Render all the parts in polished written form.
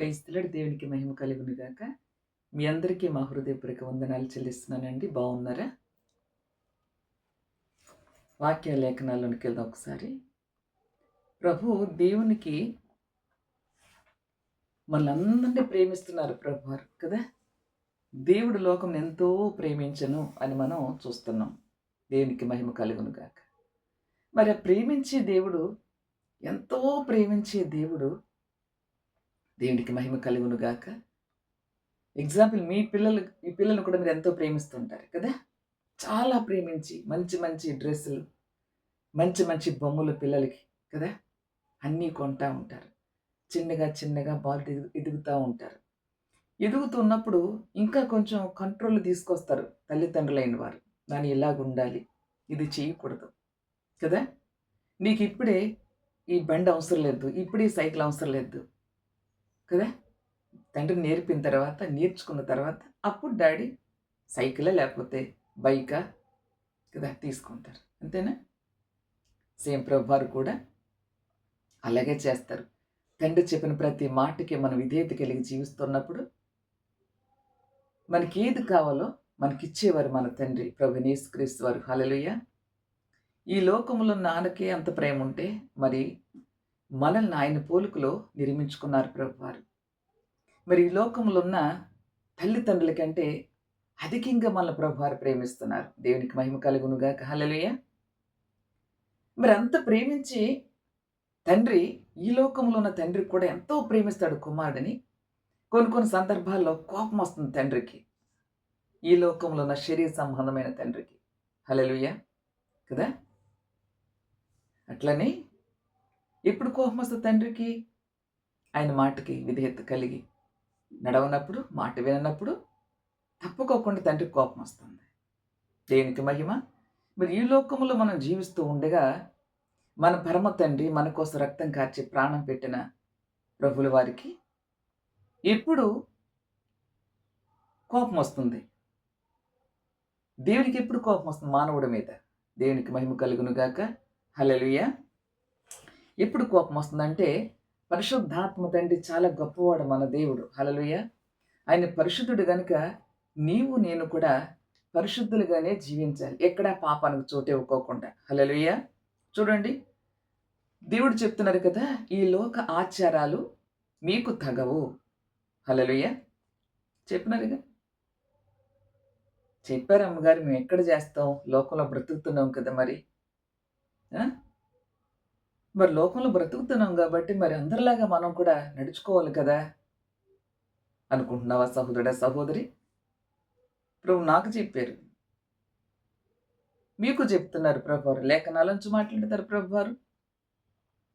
క్రైస్తవుడి దేవునికి మహిమ కలుగును గాక. మీ అందరికీ మా హృదయపూర్వక వందనాలు చెల్లిస్తున్నానండి. బాగున్నారా? వాక్య లేఖనాల్లోనికి వెళ్దాం ఒకసారి. ప్రభు దేవునికి మనల్ని ప్రేమిస్తున్నారు ప్రభువారు కదా. దేవుడు లోకం ఎంతో ప్రేమించను అని మనం చూస్తున్నాం. దేవునికి మహిమ కలుగును గాక. మరి ప్రేమించే దేవుడు, ఎంతో ప్రేమించే దేవుడు, దేవునికి మహిమ కలుగును గాక. ఎగ్జాంపుల్ మీ పిల్లలను కూడా మీరు ఎంతో ప్రేమిస్తుంటారు కదా. చాలా ప్రేమించి మంచి మంచి డ్రెస్సులు, మంచి మంచి బొమ్మలు పిల్లలకి కదా అన్నీ కొంటా ఉంటారు. చిన్నగా చిన్నగా బాల్ ఎదుగుతూ ఉంటారు. ఎదుగుతున్నప్పుడు ఇంకా కొంచెం కంట్రోల్ తీసుకొస్తారు తల్లిదండ్రులైన వారు. దాన్ని ఇలాగుండాలి, ఇది చేయకూడదు కదా. నీకు ఇప్పుడే ఈ బండి అవసరం లేదు, ఇప్పుడే సైకిల్ అవసరం లేదు కదా. తండ్రి నేర్పిన తర్వాత, నేర్చుకున్న తర్వాత అప్పుడు డాడీ సైకిలా లేకపోతే బైకా కదా తీసుకుంటారు. అంతేనా? సేమ్ ప్రభువారు కూడా అలాగే చేస్తారు. తండ్రి చెప్పిన ప్రతి మాటకి మనం విధేయత కలిగి జీవిస్తున్నప్పుడు మనకి ఏది కావాలో మనకిచ్చేవారు మన తండ్రి ప్రభు యేసుక్రీస్తు వారు. హల్లెలూయా. ఈ లోకంలో నాన్నకే అంత ప్రేమ ఉంటే మరి మనల్ని ఆయన పోలికలో నిర్మించుకున్నారు ప్రభువారు. మరి ఈ లోకంలో ఉన్న తల్లిదండ్రుల కంటే అధికంగా మన ప్రభువారు ప్రేమిస్తున్నారు. దేవునికి మహిమ కలుగునుగాక. హల్లెలూయా. మరి అంత ప్రేమించి తండ్రి, ఈ లోకంలో ఉన్న తండ్రి కూడా ఎంతో ప్రేమిస్తాడు కుమారుడిని. కొన్ని సందర్భాల్లో కోపం వస్తుంది తండ్రికి, ఈ లోకంలో ఉన్న శరీర సంబంధమైన తండ్రికి. హల్లెలూయా కదా. అట్లనే ఎప్పుడు కోపం వస్తుంది తండ్రికి? ఆయన మాటకి విధేయత కలిగి నడవనప్పుడు, మాట విననప్పుడు తప్పుకోకుండా తండ్రికి కోపం వస్తుంది. దేవునికి మహిమ. మరి ఈ లోకంలో మనం జీవిస్తూ ఉండగా మన పరమ తండ్రి మన కోసం రక్తం కార్చి ప్రాణం పెట్టిన ప్రభుల వారికి ఎప్పుడు కోపం వస్తుంది? దేవునికి ఎప్పుడు కోపం వస్తుంది మానవుడి మీద? దేవునికి మహిమ కలుగును గాక. హల్లెలూయా. ఎప్పుడు కోపం వస్తుందంటే, పరిశుద్ధాత్మ తండ్రి చాలా గొప్పవాడు మన దేవుడు. హల్లెలూయా. ఆయన పరిశుద్ధుడు గనుక నీవు నేను కూడా పరిశుద్ధులుగానే జీవించాలి, ఎక్కడా పాపానికి చోటు ఇవ్వకోకుండా. హల్లెలూయా. చూడండి, దేవుడు చెప్తున్నారు కదా, ఈ లోక ఆచారాలు మీకు తగవు. హల్లెలూయా. చెప్పినారుగా, చెప్పారు అమ్మగారు. మేము ఎక్కడ చేస్తాం, లోకంలో బ్రతుకుతున్నాం కదా. మరి లోకంలో బ్రతుకుతున్నాం కాబట్టి మరి అందరిలాగా మనం కూడా నడుచుకోవాలి కదా అనుకుంటున్నావా సహోదరుడా, సహోదరి? ప్రభు నాకు చెప్పారు, మీకు చెప్తున్నారు ప్రభువారు. లేఖనాల నుంచి మాట్లాడతారు ప్రభువారు.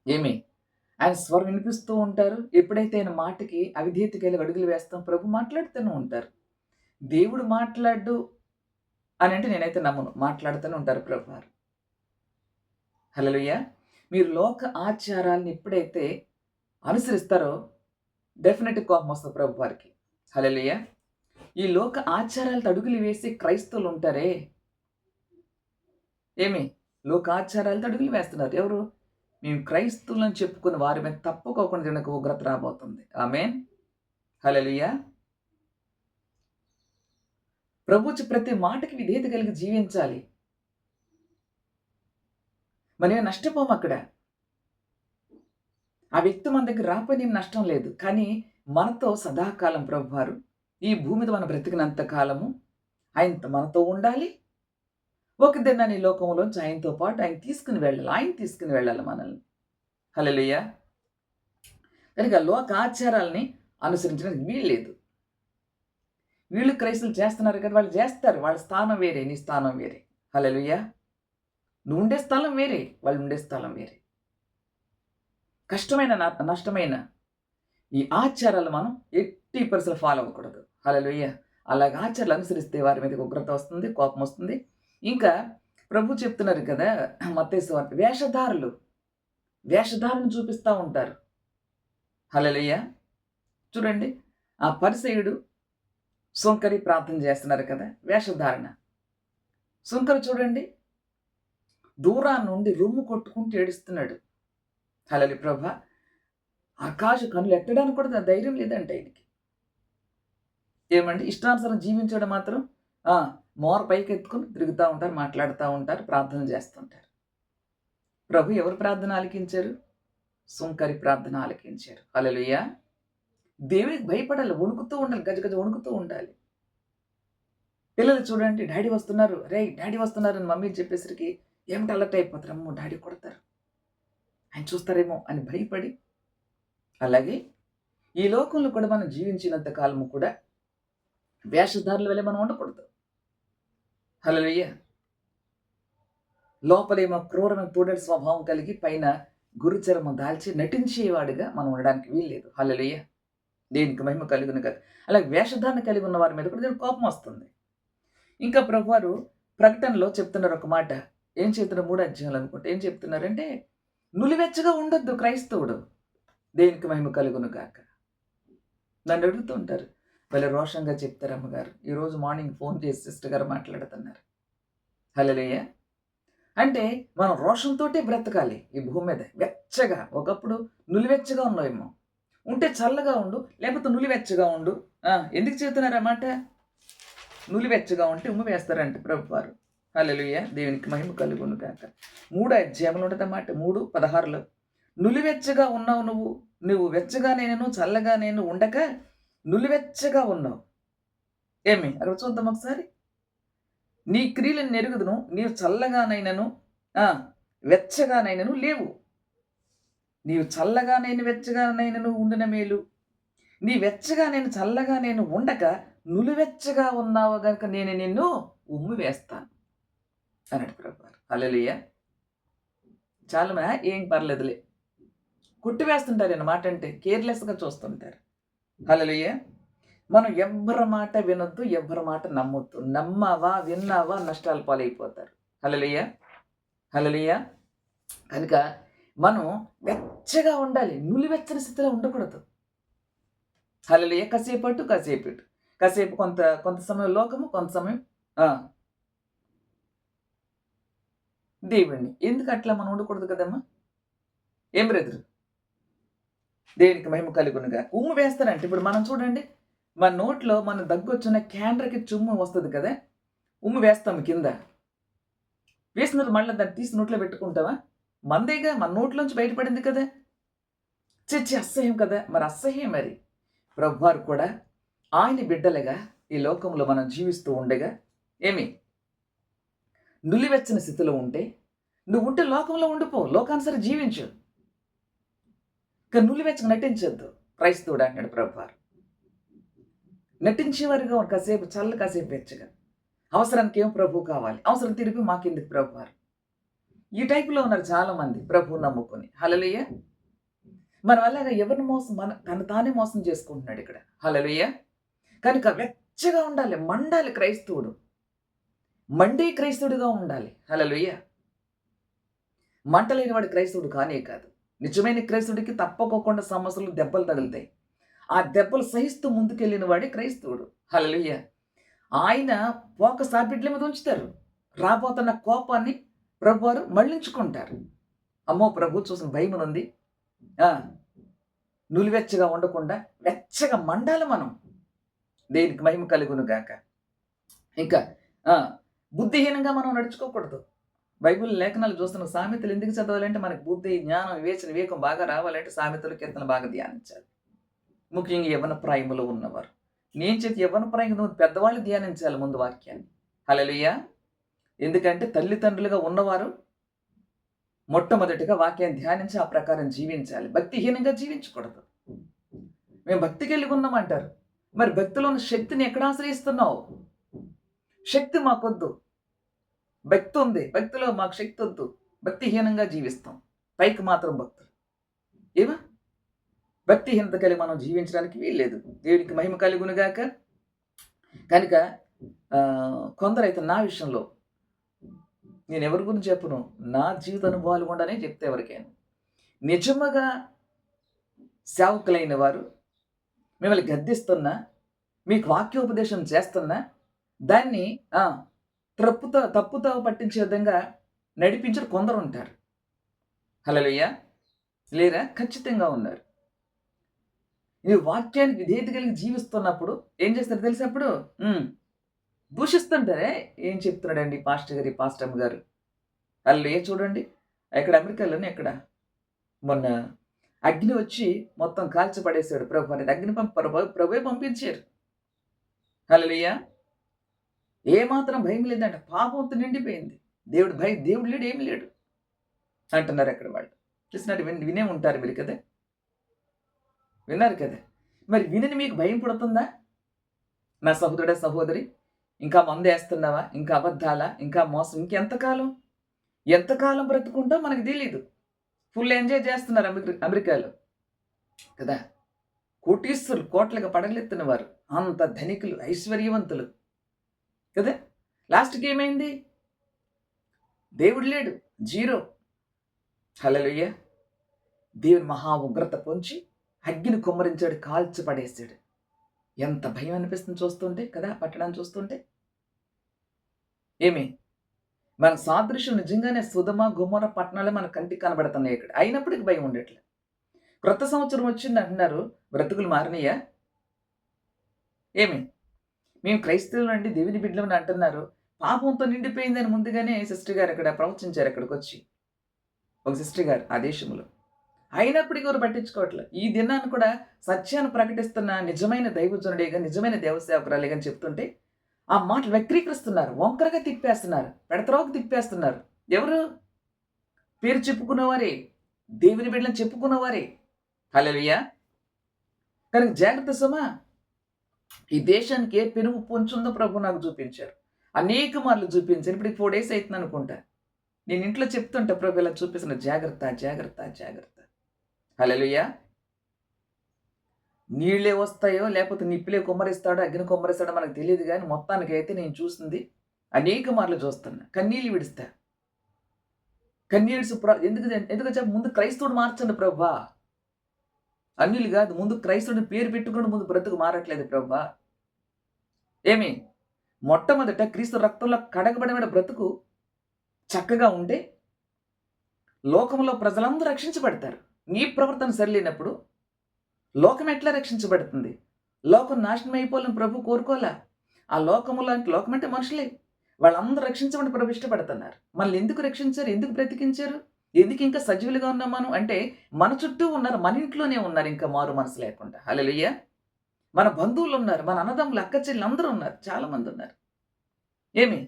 ఏమి ఆయన స్వరం వినిపిస్తూ ఉంటారు. ఎప్పుడైతే ఆయన మాటకి అవిధేయత కలిగి అడుగులు వేస్తాం, ప్రభు మాట్లాడుతూనే ఉంటారు. దేవుడు మాట్లాడు అని అంటే నేనైతే నమ్మను, మాట్లాడుతూనే ఉంటారు ప్రభువారు. హల్లెలూయా. మీరు లోక ఆచారాలను ఎప్పుడైతే అనుసరిస్తారో డెఫినెట్ కోపం వస్తుంది ప్రభు వారికి. హల్లెలూయా. ఈ లోక ఆచారాలతో అడుగులు వేసి క్రైస్తవులు ఉంటారే, ఏమి లోక ఆచారాలతో అడుగులు వేస్తున్నారు. ఎవరు? మేము క్రైస్తవులను చెప్పుకుని వారి మీద తప్పుకోకుండా తినకు ఉగ్రత రాబోతుంది. ఆమేన్. హల్లెలూయా. ప్రభువు ప్రతి మాటకి విధేయత కలిగి జీవించాలి. మనం నష్టపోము అక్కడ. ఆ వ్యక్తి మన దగ్గర రాకపోయినా నష్టం లేదు. కానీ మనతో సదాకాలం ప్రభువారు ఈ భూమి మీద మనం బ్రతికినంత కాలము ఆయన మనతో ఉండాలి. ఒక దినాన్ని లోకంలోంచి ఆయనతో పాటు ఆయన తీసుకుని వెళ్ళాలి మనల్ని. హల్లెలూయా. కనుక లోక ఆచారాలని అనుసరించడానికి వీల్లేదు. వీళ్ళు క్రైస్తవులు చేస్తున్నారు కదా, వాళ్ళు చేస్తారు. వాళ్ళ స్థానం వేరే, నీ స్థానం వేరే. హల్లెలూయా. నువ్వు ఉండే స్థలం వేరే, వాళ్ళు ఉండే స్థలం వేరే. కష్టమైన నష్టమైన ఈ ఆచారాలు మనం ఎట్టి పరిస్థితులు ఫాలో అవ్వకూడదు. హల్లెలూయా. అలాగే ఆచారాలు అనుసరిస్తే వారి మీద ఉగ్రత వస్తుంది, కోపం వస్తుంది. ఇంకా ప్రభు చెప్తున్నారు కదా మత్తయి సువార్త, వేషధారణ చూపిస్తూ ఉంటారు. హల్లెలూయా. చూడండి, ఆ పరిసయ్యుడు సుంకరి ప్రార్థన చేస్తున్నారు కదా, వేషధారణ. సుంకరి చూడండి, దూరాన్ని నుండి రొమ్ము కొట్టుకుంటూ ఏడుస్తున్నాడు. హల్లెలూయా. ప్రభా, ఆకాశ కనులు ఎత్తడానికి కూడా ధైర్యం లేదంట ఆయనకి. ఏమండి ఇష్టానుసారం జీవించడం మాత్రం మోర పైకెత్తుకొని తిరుగుతూ ఉంటారు, మాట్లాడుతూ ఉంటారు, ప్రార్థన చేస్తుంటారు. ప్రభు ఎవరు ప్రార్థన ఆలకించారు? సుంకరి ప్రార్థన ఆలకించారు. హల్లెలూయా. దేవునికి భయపడాలి, వణుకుతూ ఉండాలి, గజగజ వణుకుతూ ఉండాలి. పిల్లలు చూడండి, డాడీ వస్తున్నారు, డాడీ వస్తున్నారు అని మమ్మీ చెప్పేసరికి ఏమిటి అలర్ట్ అయిపోతారు. అమ్మో డాడీ కొడతారు, ఆయన చూస్తారేమో అని భయపడి. అలాగే ఈ లోకంలో కూడా మనం జీవించినంత కాలము కూడా వేషధారుల వల్ల మనం ఉండకూడదు. హల్లెలూయా. లోపలేమో క్రూరమైన తోడేటి స్వభావం కలిగి పైన గురుచరము దాల్చి నటించేవాడిగా మనం ఉండడానికి వీల్లేదు. హల్లెలూయా. దేనికి మహిమ కలుగును కాదు. అలాగే వేషధారణ కలిగి ఉన్న వారి మీద కూడా దేవునికి కోపం వస్తుంది. ఇంకా ప్రభువారు ప్రకటనలో చెప్తున్నారు ఒక మాట. ఏం చెప్తున్నారు? 3 అధ్యాయాలు అనుకుంటే ఏం చెప్తున్నారంటే, నులివెచ్చగా ఉండొద్దు క్రైస్తవుడు. దేనికి మహిమ కలుగును గాక. నన్ను అడుగుతూ ఉంటారు, వాళ్ళ రోషంగా చెప్తారు అమ్మగారు. ఈరోజు మార్నింగ్ ఫోన్ చేసి సిస్టర్ గారు మాట్లాడుతున్నారు. హల్లెలూయా. అంటే మనం రోషంతోటే బ్రతకాలి ఈ భూమి మీద. వెచ్చగా, ఒకప్పుడు నులివెచ్చగా ఉన్నావేమో, ఉంటే చల్లగా ఉండు, లేకపోతే నులివెచ్చగా ఉండు. ఎందుకు చెబుతున్నారు అన్నమాట? నులివెచ్చగా ఉంటే ఉమ్ము వేస్తారంట ప్రభువారు. హల్లెలూయా. దేవునికి మహిమ కలుగును గాక. 3 అధ్యాయములు ఉంటుందన్నమాట. 3:16లో నులివెచ్చగా ఉన్నావు నువ్వు వెచ్చగా నేను చల్లగా నేను ఉండక నులివెచ్చగా ఉన్నావు. ఏమి అక్కడ చూద్దాం ఒకసారి. నీ క్రియలను నెరుగుదును, నీవు చల్లగానైనను వెచ్చగానైనను లేవు. నీవు చల్లగానైన వెచ్చగానైనను ఉండిన మేలు. నీ వెచ్చగా నేను చల్లగా నేను ఉండక నులివెచ్చగా ఉన్నావు గనుక నేను నిన్ను ఉమ్మి వేస్తాను అన్నాడు ప్రభువారు. హల్లెలూయా. చాలా ఏం పర్లేదులే కుట్టి వేస్తుంటారు అన్నమాట. అంటే కేర్లెస్గా చూస్తుంటారు. హల్లెలూయా. మనం ఎవ్వరి మాట వినొద్దు, ఎవ్వరి మాట నమ్మొద్దు. నమ్మావా విన్నావా నష్టాలు పాలైపోతారు. హల్లెలూయా. హల్లెలూయా. కనుక మనం వెచ్చగా ఉండాలి, నులివెచ్చని స్థితిలో ఉండకూడదు. హల్లెలూయా. కాసేపు కొంత సమయం లోకము, కొంత సమయం దేవుణ్ణి. ఎందుకు అట్లా మనం ఉండకూడదు కదమ్మా? ఏం బ్రదరు? దేవునికి మహిమ కలుగునుగా. ఉమ్ము వేస్తారంటే ఇప్పుడు మనం చూడండి, మన నోట్లో మన దగ్గొచ్చిన క్యాండ్రకి చుమ్ము వస్తుంది కదా, ఉమ్ము వేస్తాము కింద. వేసిన మళ్ళీ దాన్ని తీసి నోట్లో పెట్టుకుంటావా? మందేగా, మన నోట్లోంచి బయటపడింది కదా. చచ్చి అసహ్యం కదా. మరి అసహ్యం. మరి ప్రభువారు కూడా ఆయన బిడ్డలుగా ఈ లోకంలో మనం జీవిస్తూ ఉండగా ఏమి నులివెచ్చని స్థితిలో ఉంటే, నువ్వు ఉంటే లోకంలో ఉండిపో, లోకానుసారి జీవించు, నులివెచ్చగా నటించొద్దు. క్రైస్తవుడు అంటాడు ప్రభువారు. నటించేవారిగా కాసేపు చల్ల, కాసేపు వెచ్చగా. అవసరానికి ఏం ప్రభు కావాలి, అవసరం తిరిగి మాకెందుకు ప్రభువారు. ఈ టైపులో ఉన్నారు చాలామంది ప్రభు నమ్ముకొని. హల్లెలూయా. మనం అలాగా ఎవరిని తను తానే మోసం చేసుకుంటున్నాడు ఇక్కడ. హల్లెలూయా. కనుక వెచ్చగా ఉండాలి, మండాలి క్రైస్తవుడు. మండే క్రైస్తవుడిగా ఉండాలి. హల్లెలూయా. మంట లేనివాడు క్రైస్తవుడు కానే కాదు. నిజమైన క్రైస్తవుడికి తప్పకోకుండా సమస్యలు, దెబ్బలు తగులుతాయి. ఆ దెబ్బలు సహిస్తూ ముందుకెళ్ళిన వాడే క్రైస్తవుడు. హల్లెలూయా. ఆయన సాబిడ్ల మీద ఉంచుతారు. రాబోతున్న కోపాన్ని ప్రభువారు మళ్ళించుకుంటారు. అమ్మో ప్రభు చూసిన భయమునుంది. నులివెచ్చగా ఉండకుండా వెచ్చగా మండాలి మనం. దేనికి మహిమ కలుగును గాక. ఇంకా బుద్ధిహీనంగా మనం నడుచుకోకూడదు. బైబిల్ లేఖనాలు చూస్తున్న సామెతలు ఎందుకు చదవాలంటే మనకు బుద్ధి, జ్ఞానం, వివేకం బాగా రావాలంటే సామెతలు, కీర్తనలు బాగా ధ్యానించాలి. ముఖ్యంగా యవ్వన ప్రాయములో ఉన్నవారు. నేను చెప్పి యవ్వన ప్రాయంలో పెద్దవాళ్ళు ధ్యానించాలి ముందు వాక్యాన్ని. హల్లెలూయా. ఎందుకంటే తల్లిదండ్రులుగా ఉన్నవారు మొట్టమొదటిగా వాక్యాన్ని ధ్యానించి ఆ ప్రకారం జీవించాలి. భక్తిహీనంగా జీవించకూడదు. మేము భక్తికి వెళ్ళి ఉన్నామంటారు. మరి భక్తిలో ఉన్న శక్తిని ఎక్కడ ఆశ్రయిస్తున్నావు? శక్తి మాకొద్దు. భక్తి ఉంది, భక్తిలో మాకు శక్తి వద్దు. భక్తిహీనంగా జీవిస్తాం, పైకి మాత్రం భక్తులు. ఏమా భక్తిహీనత కలిగి మనం జీవించడానికి వీల్లేదు. దేవునికి మహిమ కలుగునుగాక. కనుక కొందరైతే నా విషయంలో, నేను ఎవరి గురించి చెప్పను, నా జీవిత అనుభవాలు కూడానే చెప్తే ఎవరికైనా నిజముగా సేవకులైన వారు మిమ్మల్ని గద్దిస్తున్నా, మీకు వాక్యోపదేశం చేస్తున్నా, దాన్ని తప్పుతో పట్టించే విధంగా నడిపించరు కొందరు ఉంటారు. హల్లెలూయా. లేరా? ఖచ్చితంగా ఉన్నారు. ఈ వాక్యానికి విధేయత కలిగి జీవిస్తున్నప్పుడు ఏం చేస్తారు తెలుసా అప్పుడు? దూషిస్తుంటారే ఏం చెప్తున్నాడండి పాస్టర్ గారు, ఈ పాస్టమ్ గారు. హల్లెలూయా. చూడండి ఎక్కడ అమెరికాలోనే ఎక్కడ మొన్న అగ్ని వచ్చి మొత్తం కాల్చి పడేశాడు ప్రభు అనేది. అగ్ని ప్రభువే పంపించారు. హల్లెలూయా. ఏమాత్రం భయం లేదంట. పాపంతో నిండిపోయింది. దేవుడు లేడు, ఏమి లేడు అంటున్నారు అక్కడ వాళ్ళు. చూసినట్టు వినే ఉంటారు మీరు కదా, విన్నారు కదా. మరి వినని మీకు భయం పుడుతుందా నా సహోదరుడా, సహోదరి? ఇంకా మందేస్తున్నావా? ఇంకా అబద్ధాలా? ఇంకా మోసం? ఎంతకాలం బ్రతుకుంటో మనకు తెలీదు. ఫుల్ ఎంజాయ్ చేస్తున్నారు అమెరికాలో కదా. కోటీశ్వరులు, కోట్లుగా పడగలెత్తిన వారు, అంత ధనికులు, ఐశ్వర్యవంతులు కదా. లాస్ట్కి ఏమైంది? దేవుడు లేడు, జీరో. హల్లెలూయా. దేవుని మహా ఉగ్రత పొంచి అగ్గిని కుమ్మరించాడు, కాల్చి పడేసాడు. ఎంత భయం అనిపిస్తుంది చూస్తుంటే కదా, పట్టణాన్ని చూస్తుంటే. ఏమి మన సాదృశ్యం నిజంగానే సుధమ గుమ్మర పట్టణాలే మన కంటికి కనబడుతున్నాయి ఇక్కడ. అయినప్పటికీ భయం ఉండట్లే. క్రొత్త సంవత్సరం వచ్చింది అంటున్నారు, బ్రతుకులు మారినయ్యా? ఏమి మేము క్రైస్తవులు అండి, దేవుని బిడ్డలు అంటున్నారు. పాపంతో నిండిపోయిందని ముందుగానే సిస్టర్ గారు అక్కడ ప్రవచించారు. అక్కడికి వచ్చి ఒక సిస్టర్ గారు ఆ దేశంలో. అయినప్పటికీ ఎవరు పట్టించుకోవట్లేదు. ఈ దినాన్ని కూడా సత్యాన్ని ప్రకటిస్తున్న నిజమైన దైవజనుడేగా, నిజమైన దేవసేవకురాలేగా చెప్తుంటే ఆ మాటలు వక్రీకరిస్తున్నారు, వంకరగా తిప్పేస్తున్నారు, పెడతరోకి తిప్పేస్తున్నారు. ఎవరు? పేరు చెప్పుకున్నవారే, దేవుని బిడ్డలను చెప్పుకున్నవారే. హల్లెలూయా. కనుక జాగ్రత్త సుమా. ఈ దేశానికి ఏ పెనుగు పొంచుందో ప్రభు నాకు చూపించారు. అనేక మార్లు చూపించారు. ఇప్పుడు 4 days అవుతుంది అనుకుంటా. నేను ఇంట్లో చెప్తుంటా, ప్రభు ఇలా చూపిస్తున్న, జాగ్రత్త, జాగ్రత్త, జాగ్రత్త. హల్లెలూయా. నీళ్ళే వస్తాయో లేకపోతే నిప్పులే కుమ్మరిస్తాడో, అగ్ని కుమ్మరిస్తాడో మనకు తెలియదు, కానీ మొత్తానికి అయితే నేను చూసింది అనేక మార్లు చూస్తున్నా. కన్నీళ్ళు విడుస్తా. కన్నీళ్ళు ఎందుకు చెప్ప, ముందు క్రైస్తవుడు మార్చండి ప్రభా. అన్యులు కాదు, ముందు క్రైస్తవుడిని పేరు పెట్టుకుని ముందు బ్రతుకు మారట్లేదు ప్రభా. ఏమి మొట్టమొదట క్రీస్తు రక్తంలో కడగబడిన బ్రతుకు చక్కగా ఉంటే లోకంలో ప్రజలందరూ రక్షించబడతారు. నీ ప్రవర్తన సరిలేనప్పుడు లోకం ఎట్లా రక్షించబడుతుంది? లోకం నాశనం అయిపోవాలని ప్రభు కోరుకోలే. ఆ లోకములో అంటే, లోకం అంటే మనుషులే, వాళ్ళందరూ రక్షించమని ప్రభు ఇష్టపడుతున్నారు. మనల్ని ఎందుకు రక్షించారు? ఎందుకు బ్రతికించారు? ఎందుకు ఇంకా సజీవులుగా ఉన్నాం మనం అంటే, మన చుట్టూ ఉన్నారు, మన ఇంట్లోనే ఉన్నారు, ఇంకా మారు మనసు లేకుండా. హల్లెలూయా. మన బంధువులు ఉన్నారు, మన అన్నదమ్ములు, అక్క చెల్లెలు అందరూ ఉన్నారు, చాలా మంది ఉన్నారు. ఏమి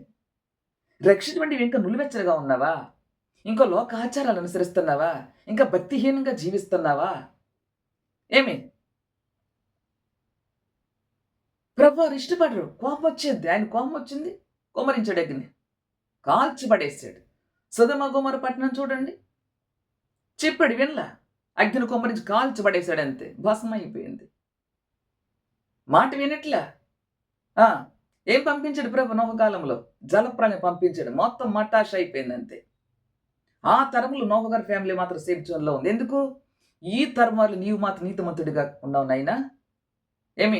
రక్షించబడి ఇంకా నులివెచ్చగా ఉన్నావా? ఇంకా లోక ఆచారాలు అనుసరిస్తున్నావా? ఇంకా భక్తిహీనంగా జీవిస్తున్నావా? ఏమి ప్రభు వారు ఇష్టపడరు. కోపం వచ్చేది, ఆయన కోపం వచ్చింది, కుమ్మరించాడు, అగ్ని కాల్చి పడేసాడు. సొదొమ గొమొర పట్టణం చూడండి, చెప్పాడు, వినలా, అగ్ని కుమ్మరించి కాల్చి పడేశాడు, అంతే, భస్మం అయిపోయింది. మాట వినట్లా. ఏం పంపించాడు ప్రభు? నోహ కాలంలో జలప్రాణి పంపించాడు, మొత్తం మటాష్ అయిపోయింది, అంతే. ఆ తరములు నోహ గారి ఫ్యామిలీ మాత్రం సేఫ్ జోన్లో ఉంది. ఎందుకు? ఈ తరమాలు నీవు మాత్రం నీతిమంతుడిగా ఉన్నావు నాయనా. ఏమి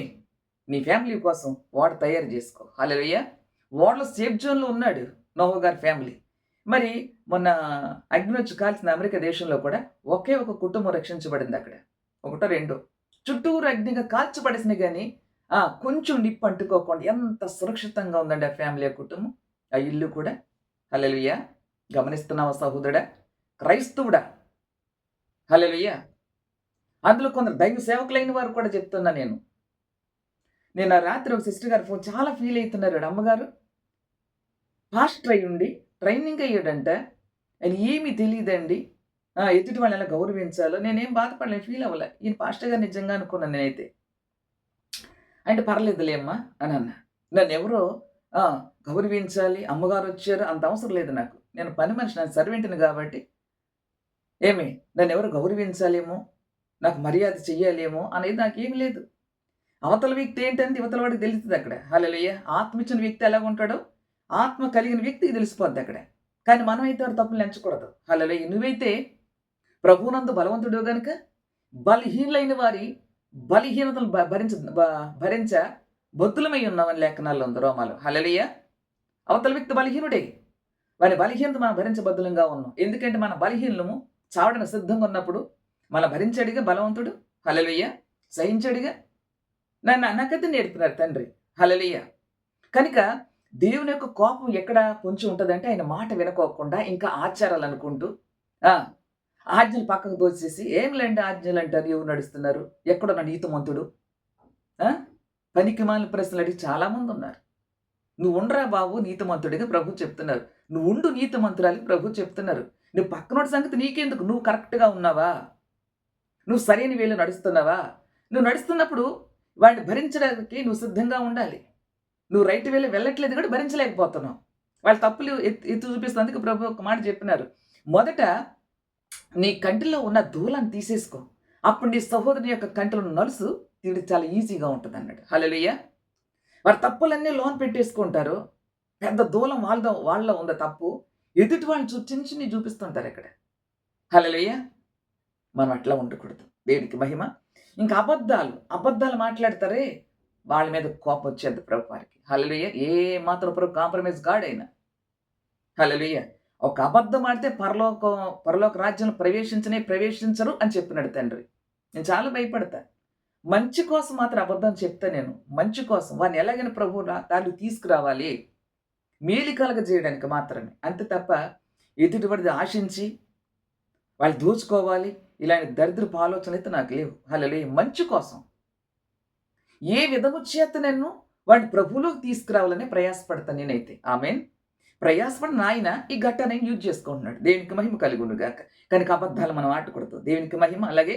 నీ ఫ్యామిలీ కోసం వాడు తయారు చేసుకో. హల్లెలూయా. వాడిలో సేఫ్ జోన్లో ఉన్నాడు నోహ గారి ఫ్యామిలీ. మరి మొన్న అగ్ని వచ్చి కాల్చిన అమెరికా దేశంలో కూడా ఒకే ఒక కుటుంబం రక్షించబడింది. అక్కడ ఒకటో రెండో చుట్టూరు అగ్నిగా కాల్చబడేసిన కానీ కొంచెం నిప్పు అంటుకోకుండా ఎంత సురక్షితంగా ఉందండి ఆ ఫ్యామిలీ, ఆ కుటుంబం, ఆ ఇల్లు కూడా. హల్లెలూయా. గమనిస్తున్నావా సహోదరుడా, క్రైస్తవుడా? హల్లెలూయా. అందులో కొందరు దైవ సేవకులైన వారు కూడా చెప్తున్నా. నేను ఆ రాత్రి ఒక సిస్టర్ గారు ఫోన్ చాలా ఫీల్ అవుతున్నారు. అమ్మగారు పాస్టర్ అయ్యి ఉండి ట్రైనింగ్ అయ్యాడంట, ఆయన ఏమీ తెలియదండి, ఎదుటి వాళ్ళని ఎలా గౌరవించాలో. నేనేం బాధపడలేను, ఫీల్ అవ్వలే. ఈయన పాస్టర్ గారు నిజంగా అనుకున్నాను నేనైతే. అంటే పర్లేదులే అమ్మా అని అన్నా. నన్ను ఎవరో గౌరవించాలి, అమ్మగారు వచ్చారు, అంత అవసరం లేదు నాకు. నేను పని మనిషి, నేను సర్వెంట్ని కాబట్టి ఏమి నన్ను ఎవరు గౌరవించాలేమో, నాకు మర్యాద చెయ్యాలేమో అనేది నాకేమి లేదు. అవతల వ్యక్తి ఏంటంటే ఇవతల వాడికి తెలుస్తుంది అక్కడ. హల్లెలూయా. ఆత్మ ఇచ్చిన వ్యక్తి ఎలాగ ఉంటాడో ఆత్మ కలిగిన వ్యక్తికి తెలిసిపోద్ది అక్కడ. కానీ మనమైతే వాడు తప్పులు ఎంచకూడదు. హల్లెలూయా. నువ్వైతే ప్రభువునందు బలవంతుడు గనుక బలహీనులైన వారి బలహీనతలు భరించ బొత్తులమై ఉన్నామని లేఖనాల్లో ఉంది, రోమాలు. హల్లెలూయా. అవతల వ్యక్తి బలహీనుడే, వారి బలహీనత మనం భరించబద్దులంగా ఉన్నాం. ఎందుకంటే మన బలహీనము చావడానికి సిద్ధంగా ఉన్నప్పుడు మన భరించాడిగా బలవంతుడు. హల్లెలూయా. సహించాడుగా. నాకైతే నేర్పినారు తండ్రి. హల్లెలూయా. కనుక దేవుని యొక్క కోపం ఎక్కడ పొంచి ఉంటదంటే, ఆయన మాట వినుకోకుండా ఇంకా ఆచారాలనుకుంటూ ఆ! ఆజ్ఞలు పక్కకు తోసేసి, ఏంలేండి ఆజ్ఞలంటారు ఎవరు నడుస్తున్నారు? ఎక్కడున్న నీతిమంతుడు? ఆ! పనికిమాలిన ప్రశ్నలడిగి చాలామందున్నారు. నువ్వుండురా బాబు నీతిమంతుడిగా ప్రభు చెప్తున్నారు. నువ్వుండు నీతిమంతురాలికి ప్రభు చెప్తున్నారు. నువ్వు పక్కనోడి సంగతి నీకెందుకు? నువ్వు కరెక్ట్‌గా ఉన్నావా? నువ్వు సరైన వేలో నడుస్తున్నావా? నువ్వు నడుస్తున్నప్పుడు వాడిని భరించడానికి నువ్వు సిద్ధంగా ఉండాలి. నువ్వు రైట్ వేలో వెళ్ళట్లేదు కాబట్టి భరించలేకపోతున్నావు. వాళ్ళ తప్పులు ఎత్తి చూపిస్తుంది. అందుకే ప్రభు ఒక మాట చెప్పినారు. మొదట నీ కంటిలో ఉన్న దూలాన్ని తీసేసుకో. అప్పుడు నీ సహోదరుని యొక్క కంటిలో నలుసు తీయడం చాలా ఈజీగా ఉంటదన్నాడు. హల్లెలూయా! వారి తప్పులన్నీ లోన పెట్టేసుకుంటారు. పెద్ద దూలం వాళ్ళలో ఉందా తప్పు. ఎదుటి వాళ్ళని చిన్న చిన్నయి చూపిస్తుంటారు ఇక్కడ. హల్లెలూయా! మనం అట్లా ఉండకూడదు. దేవునికి మహిమ. ఇంకా అబద్ధాలు మాట్లాడతారే వాళ్ళ మీద కోపం వచ్చేది ప్రభువారికి. హల్లెలూయా! ఏ మాత్రం ప్రభు కాంప్రమైజ్ కాడాయన. హల్లెలూయా! ఒక అబద్ధం ఆడితే పరలోక రాజ్యంలో ప్రవేశించరు అని చెప్పినాడు తండ్రి. నేను చాలా భయపడతా. మంచి కోసం మాత్రం అబద్ధం చెప్తా నేను. మంచి కోసం వాడిని ఎలాగైనా ప్రభువు దాన్ని తీసుకురావాలి. మేలు కలగజేయడానికి మాత్రమే. అంతే తప్ప ఎదుటివాడిది ఆశించి వాళ్ళు దోచుకోవాలి ఇలాంటి దరిద్రపు ఆలోచనలైతే నాకు లేవు. హల్లెలూయా! మంచి కోసం ఏ విధము చేత నన్ను వాడిని ప్రభువులోకి తీసుకురావాలని ప్రయాసపడతాను నేనైతే. ఆమేన్. ప్రయాసపడిన ఆయన ఈ ఘట్టాన్ని యూజ్ చేసుకుంటున్నాడు. దేవునికి మహిమ కలుగునుగాక. కనుక అబద్ధాలు మనం ఆడకూడదు. దేవునికి మహిమ. అలాగే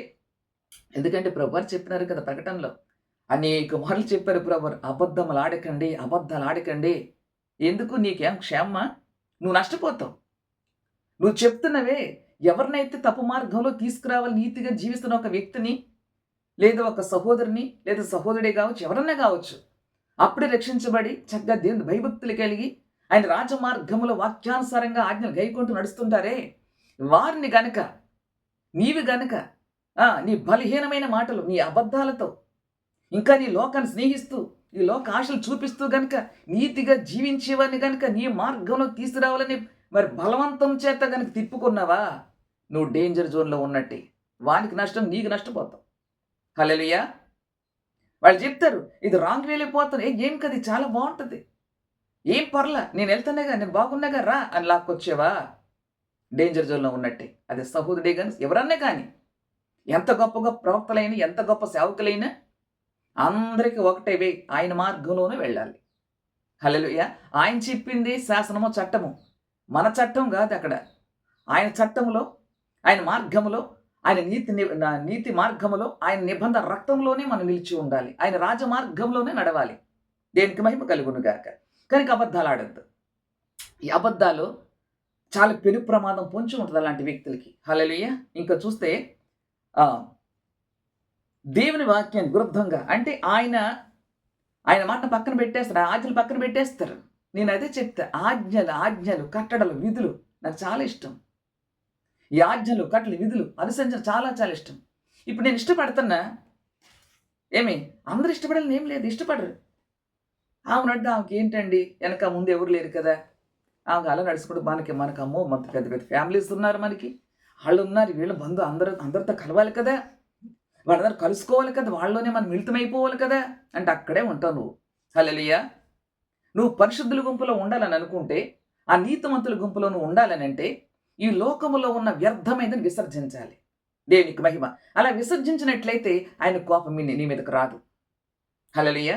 ఎందుకంటే ప్రభువారు చెప్పినారు కదా ప్రకటనలో. అనేక మార్లు చెప్పారు ప్రభువారు. అబద్ధాలు ఆడకండి. ఎందుకు నీకేం క్షేమమా? నువ్వు నష్టపోతావు. నువ్వు చెప్తున్నవే ఎవరినైతే తప్పు మార్గంలో తీసుకురావాలి నీతిగా జీవిస్తున్న ఒక వ్యక్తిని లేదా ఒక సహోదరుని లేదా సహోదరుడే కావచ్చు ఎవరన్నా కావచ్చు. అప్పుడే రక్షించబడి చక్కగా దేవుని భయభక్తులు కలిగి ఆయన రాజమార్గములో వాక్యానుసారంగా ఆజ్ఞలు గైకుంటూ నడుస్తుంటారే వారిని గనక నీవి గనక నీ బలహీనమైన మాటలు నీ అబద్ధాలతో ఇంకా నీ లోకాన్ని స్నేహిస్తూ ఈ లోక ఆశలు చూపిస్తూ గనక నీతిగా జీవించేవారిని గనక నీ మార్గంలో తీసుకురావాలని మరి బలవంతం చేత గనక తిప్పుకున్నావా నువ్వు డేంజర్ జోన్లో ఉన్నట్టే. వానికి నష్టం నీకు నష్టపోతావు. హల్లెలూయా! వాళ్ళు చెప్తారు ఇది రాంగ్ వెళ్ళిపోతాను. ఏం కదా చాలా బాగుంటుంది. ఏం పర్లా నేను వెళ్తానేగా నేను బాగున్నాగా రా అని లాక్కొచ్చేవా డేంజర్ జోన్లో ఉన్నట్టే. అది సహోదరుడే కానీ ఎవరన్నా కానీ ఎంత గొప్ప గొప్ప ప్రవక్తలైనా ఎంత గొప్ప సేవకులైనా అందరికీ ఒకటే వే ఆయన మార్గంలోనే వెళ్ళాలి. హల్లెలూయా! ఆయన చెప్పింది శాసనమో చట్టము మన చట్టం కాదు. అక్కడ ఆయన చట్టంలో ఆయన మార్గంలో ఆయన నీతి మార్గంలో ఆయన నిబంధన రక్తంలోనే మనం నిలిచి ఉండాలి. ఆయన రాజమార్గంలోనే నడవాలి. దేనికి మహిమ కలుగునుగాక. కనుక అబద్ధాలు ఆడద్దు. ఈ అబద్ధాలు చాలా పెను ప్రమాదం పొంచి ఉంటుంది అలాంటి వ్యక్తులకి. హల్లెలూయా! ఇంకా చూస్తే దేవుని వాక్యాన్ని విరుద్ధంగా అంటే ఆయన మాట పక్కన పెట్టేస్తారు. ఆజ్ఞలు పక్కన పెట్టేస్తారు. నేను అదే చెప్తా. ఆజ్ఞలు కట్టడలు విధులు నాకు చాలా ఇష్టం. ఈ ఆజ్ఞలు కట్టలు విధులు అనుసరించడం చాలా చాలా ఇష్టం. ఇప్పుడు నేను ఇష్టపడుతున్నా ఏమి అందరూ ఇష్టపడాలని ఏం లేదు. ఇష్టపడరు. ఆమెనంటే ఆమెకి ఏంటండి వెనక ముందు ఎవరు లేరు కదా ఆమెకు అలా నడుచుకుంటూ మనకు అమ్మో మన పెద్ద పెద్ద ఫ్యామిలీస్ ఉన్నారు. మనకి వాళ్ళు ఉన్నారు వీళ్ళ బంధు అందరితో కలవాలి కదా వాళ్ళందరూ కలుసుకోవాలి కదా వాళ్ళలోనే మనం మిళితమైపోవాలి కదా అంటే అక్కడే ఉంటావు నువ్వు. హల్లెలూయా! నువ్వు పరిశుద్ధుల గుంపులో ఉండాలని అనుకుంటే ఆ నీతిమంతుల గుంపులో నువ్వు ఉండాలని అంటే ఈ లోకములో ఉన్న వ్యర్థమైనదని విసర్జించాలి. దేవునికి మహిమ. అలా విసర్జించినట్లయితే ఆయన కోపం నీ మీదకు రాదు. హల్లెలూయా!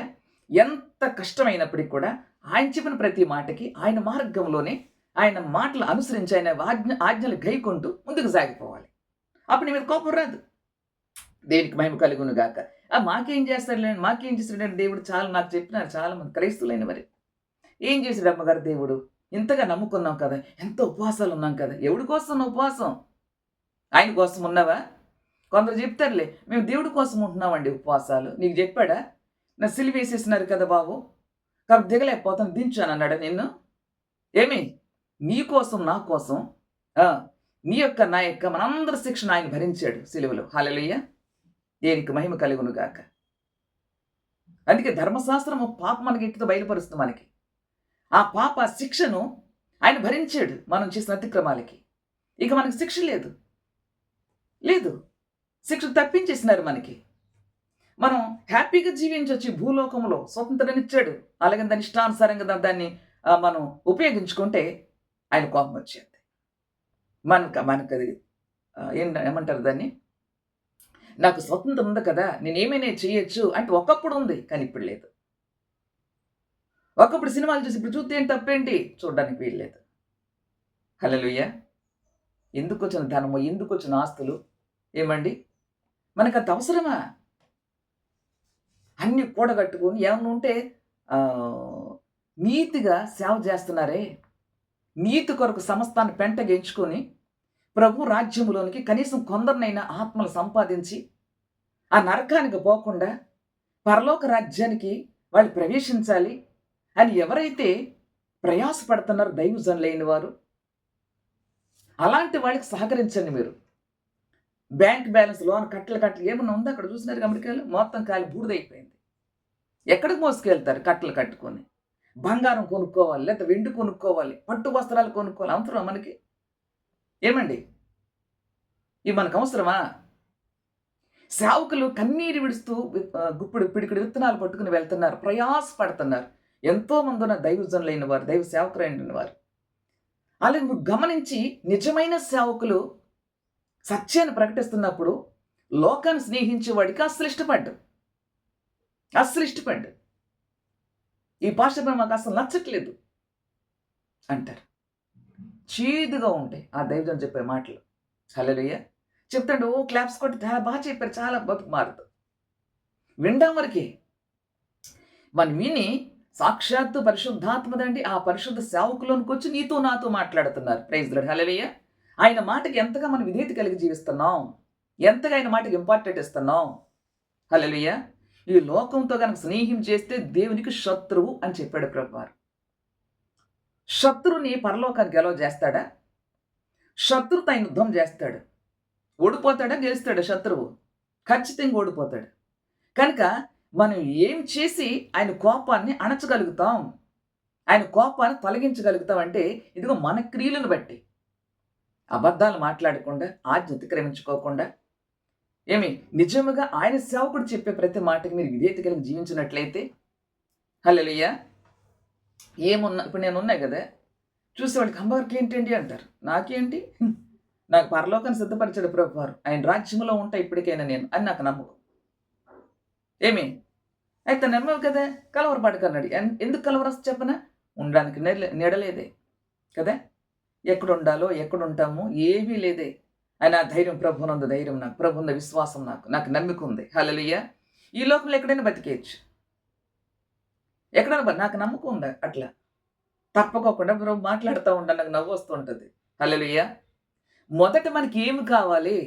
ఎంత కష్టమైనప్పటికీ కూడా ఆయన చెప్పిన ప్రతి మాటకి ఆయన మార్గంలోనే ఆయన మాటలు అనుసరించి ఆయన ఆజ్ఞలు గైకుంటూ ముందుకు సాగిపోవాలి. అప్పుడు నీ మీద కోపం రాదు. దేవునికి మహిమ కలుగును గాక. మాకేం చేస్తాడంటే దేవుడు చాలా నాకు చెప్పినారు చాలా మంది క్రైస్తువులైన మరి ఏం చేశాడు అమ్మగారు దేవుడు ఇంతగా నమ్ముకున్నాం కదా ఎంతో ఉపవాసాలు ఉన్నాం కదా ఎవడి కోసం ఉపవాసం ఆయన కోసం ఉన్నావా? కొందరు చెప్తారులే మేము దేవుడి కోసం ఉంటున్నామండి ఉపవాసాలు. నీకు చెప్పాడా? నా సిలువ వేసేసినారు కదా బాబు కాబట్టి దిగలేకపోతాను దించాను అన్నాడు నిన్ను. ఏమి నీ కోసం నా కోసం నీ యొక్క నా యొక్క మనందరి శిక్షణ ఆయన భరించాడు సిలువలో. హల్లెలూయా! దేనికి మహిమ కలుగును గాక. అందుకే ధర్మశాస్త్రము పాప మనకి ఎట్టితో బయలుపరుస్తుంది. మనకి ఆ పాప శిక్షను ఆయన భరించాడు మనం చేసిన అతిక్రమాలకి. ఇక మనకి శిక్ష లేదు శిక్ష తప్పించేసినారు మనకి. మనం హ్యాపీగా జీవించవచ్చు ఈ భూలోకంలో. స్వతంత్రాన్నిచ్చాడు. అలాగే దాని ఇష్టానుసారంగా దాన్ని మనం ఉపయోగించుకుంటే ఆయన కోపం వచ్చేది. మనకది ఏమంటారు దాన్ని? నాకు స్వతంత్రం ఉంది కదా! నేనేమైనా చేయొచ్చు అంటే ఒకప్పుడు ఉంది. కానీ ఇప్పుడు లేదు. ఒకప్పుడు సినిమాలు చూసి ఇప్పుడు చూస్తే ఏంటి తప్పేంటి? చూడడానికి వీల్లేదు. హల్లెలూయా! ఎందుకొచ్చిన ధనము? ఎందుకొచ్చిన ఆస్తులు? ఏమండి? మనకంత అవసరమా? అన్నీ కూడగట్టుకొని ఏమన్నా ఉంటే నీతిగా సేవ చేస్తున్నారే, నీతి కొరకు సమస్తాన్ని పెంటగించుకొని ప్రభు రాజ్యములోనికి కనీసం కొందరినైనా ఆత్మలు సంపాదించి ఆ నరకానికి పోకుండా పరలోక రాజ్యానికి వాళ్ళు ప్రవేశించాలి అని ఎవరైతే ప్రయాసపడుతున్నారో దైవజనులైన వారు, అలాంటి వాళ్ళకి సహకరించండి మీరు. బ్యాంక్ బ్యాలెన్స్ లోన్ కట్టలు ఏమన్నా ఉందా అక్కడ? చూసినారు అమెరికాలో మొత్తం కాలి బూడిదైపోయింది. ఎక్కడికి మోసుకెళ్తారు కట్టలు కట్టుకొని? బంగారం కొనుక్కోవాలి, లేకపోతే వెండి కొనుక్కోవాలి, పట్టు వస్త్రాలు కొనుక్కోవాలి. అవసరమా మనకి? ఏమండి, ఇవి మనకు అవసరమా? సేవకులు కన్నీరు విడుస్తూ గుప్పుడు పిడికిడి విత్తనాలు పట్టుకుని వెళ్తున్నారు, ప్రయాసపడుతున్నారు. ఎంతో మంది ఉన్న దైవజనులైన వారు, దైవ సేవకులైన వారు. అలాగే నువ్వు గమనించి నిజమైన సేవకులు సత్యాన్ని ప్రకటిస్తున్నప్పుడు లోకాన్ని స్నేహించేవాడికి అస్సలు ఇష్టపడ్డు. ఈ పాస్టర్ మాకు అసలు నచ్చట్లేదు అంటారు. చేదుగా ఉంటాయి ఆ దైవజనం చెప్పే మాటలు. హల్లెలూయా! చెప్తాడు, క్లాప్స్ కొట్టి చాలా బాగా చెప్పారు, చాలా బతుకు మారదు. వినడం వరకే. మనం విని సాక్షాత్తు పరిశుద్ధాత్మదండి ఆ పరిశుద్ధ సేవకులోనికి వచ్చి నీతో నాతో మాట్లాడుతున్నారు. Praise the lord. హల్లెలూయా! ఆయన మాటకి ఎంతగా మనం విధేయత కలిగి జీవిస్తున్నాం, ఎంతగా ఆయన మాటకి ఇంపార్టెంట్ ఇస్తున్నాం. హల్లెలూయా! ఈ లోకంతో కనుక స్నేహం చేస్తే దేవునికి శత్రువు అని చెప్పాడు ప్రభువారు. శత్రువుని పరలోకానికి గెలవ చేస్తాడా? శత్రువుతో ఆయన యుద్ధం చేస్తాడు. ఓడిపోతాడా? గెలుస్తాడా శత్రువు? ఖచ్చితంగా ఓడిపోతాడు. కనుక మనం ఏం చేసి ఆయన కోపాన్ని అణచగలుగుతాం, ఆయన కోపాన్ని తొలగించగలుగుతాం అంటే ఇదిగో మన క్రియలను బట్టి. అబద్ధాలు మాట్లాడకుండా, ఆజ్ఞ అతిక్రమించుకోకుండా, నిజముగా ఆయన సేవకుడు చెప్పే ప్రతి మాటకి మీరు విధేయత కలిగి జీవించినట్లయితే, హల్లెలూయా! ఇప్పుడు నేను ఉన్నాయి కదా, చూసేవాడికి అమ్మవారికి ఏంటండి అంటారు. నాకేంటి? నాకు పరలోకాన్ని సిద్ధపరిచాడు ప్రభువారు. ఆయన రాజ్యంలో ఉంటా ఇప్పటికైనా నేను అని నాకు నమ్మకం. అయితే నమ్మవు కదా, కలవరపడకన్నాడు. ఎందుకు కలవరొస్తా చెప్పనా? ఉండడానికి నీడలేదే కదా, ఎక్కడుండాలో ఎక్కడుంటామో ఏమీ లేదే. ఆయన ధైర్యం, ప్రభునందు ధైర్యం నాకు, ప్రభున్న విశ్వాసం నాకు నమ్మిక ఉంది. హల్లెలూయా! ఈ లోకంలో ఎక్కడైనా బతికేయచ్చు, ఎక్కడైనా నాకు నమ్మకం ఉంది. అట్లా తప్పకోకుండా ప్రభు మాట్లాడుతూ ఉంటాను, నాకు నవ్వు వస్తూ ఉంటుంది. హల్లెలూయా! మొదట మనకి ఏమి కావాలి?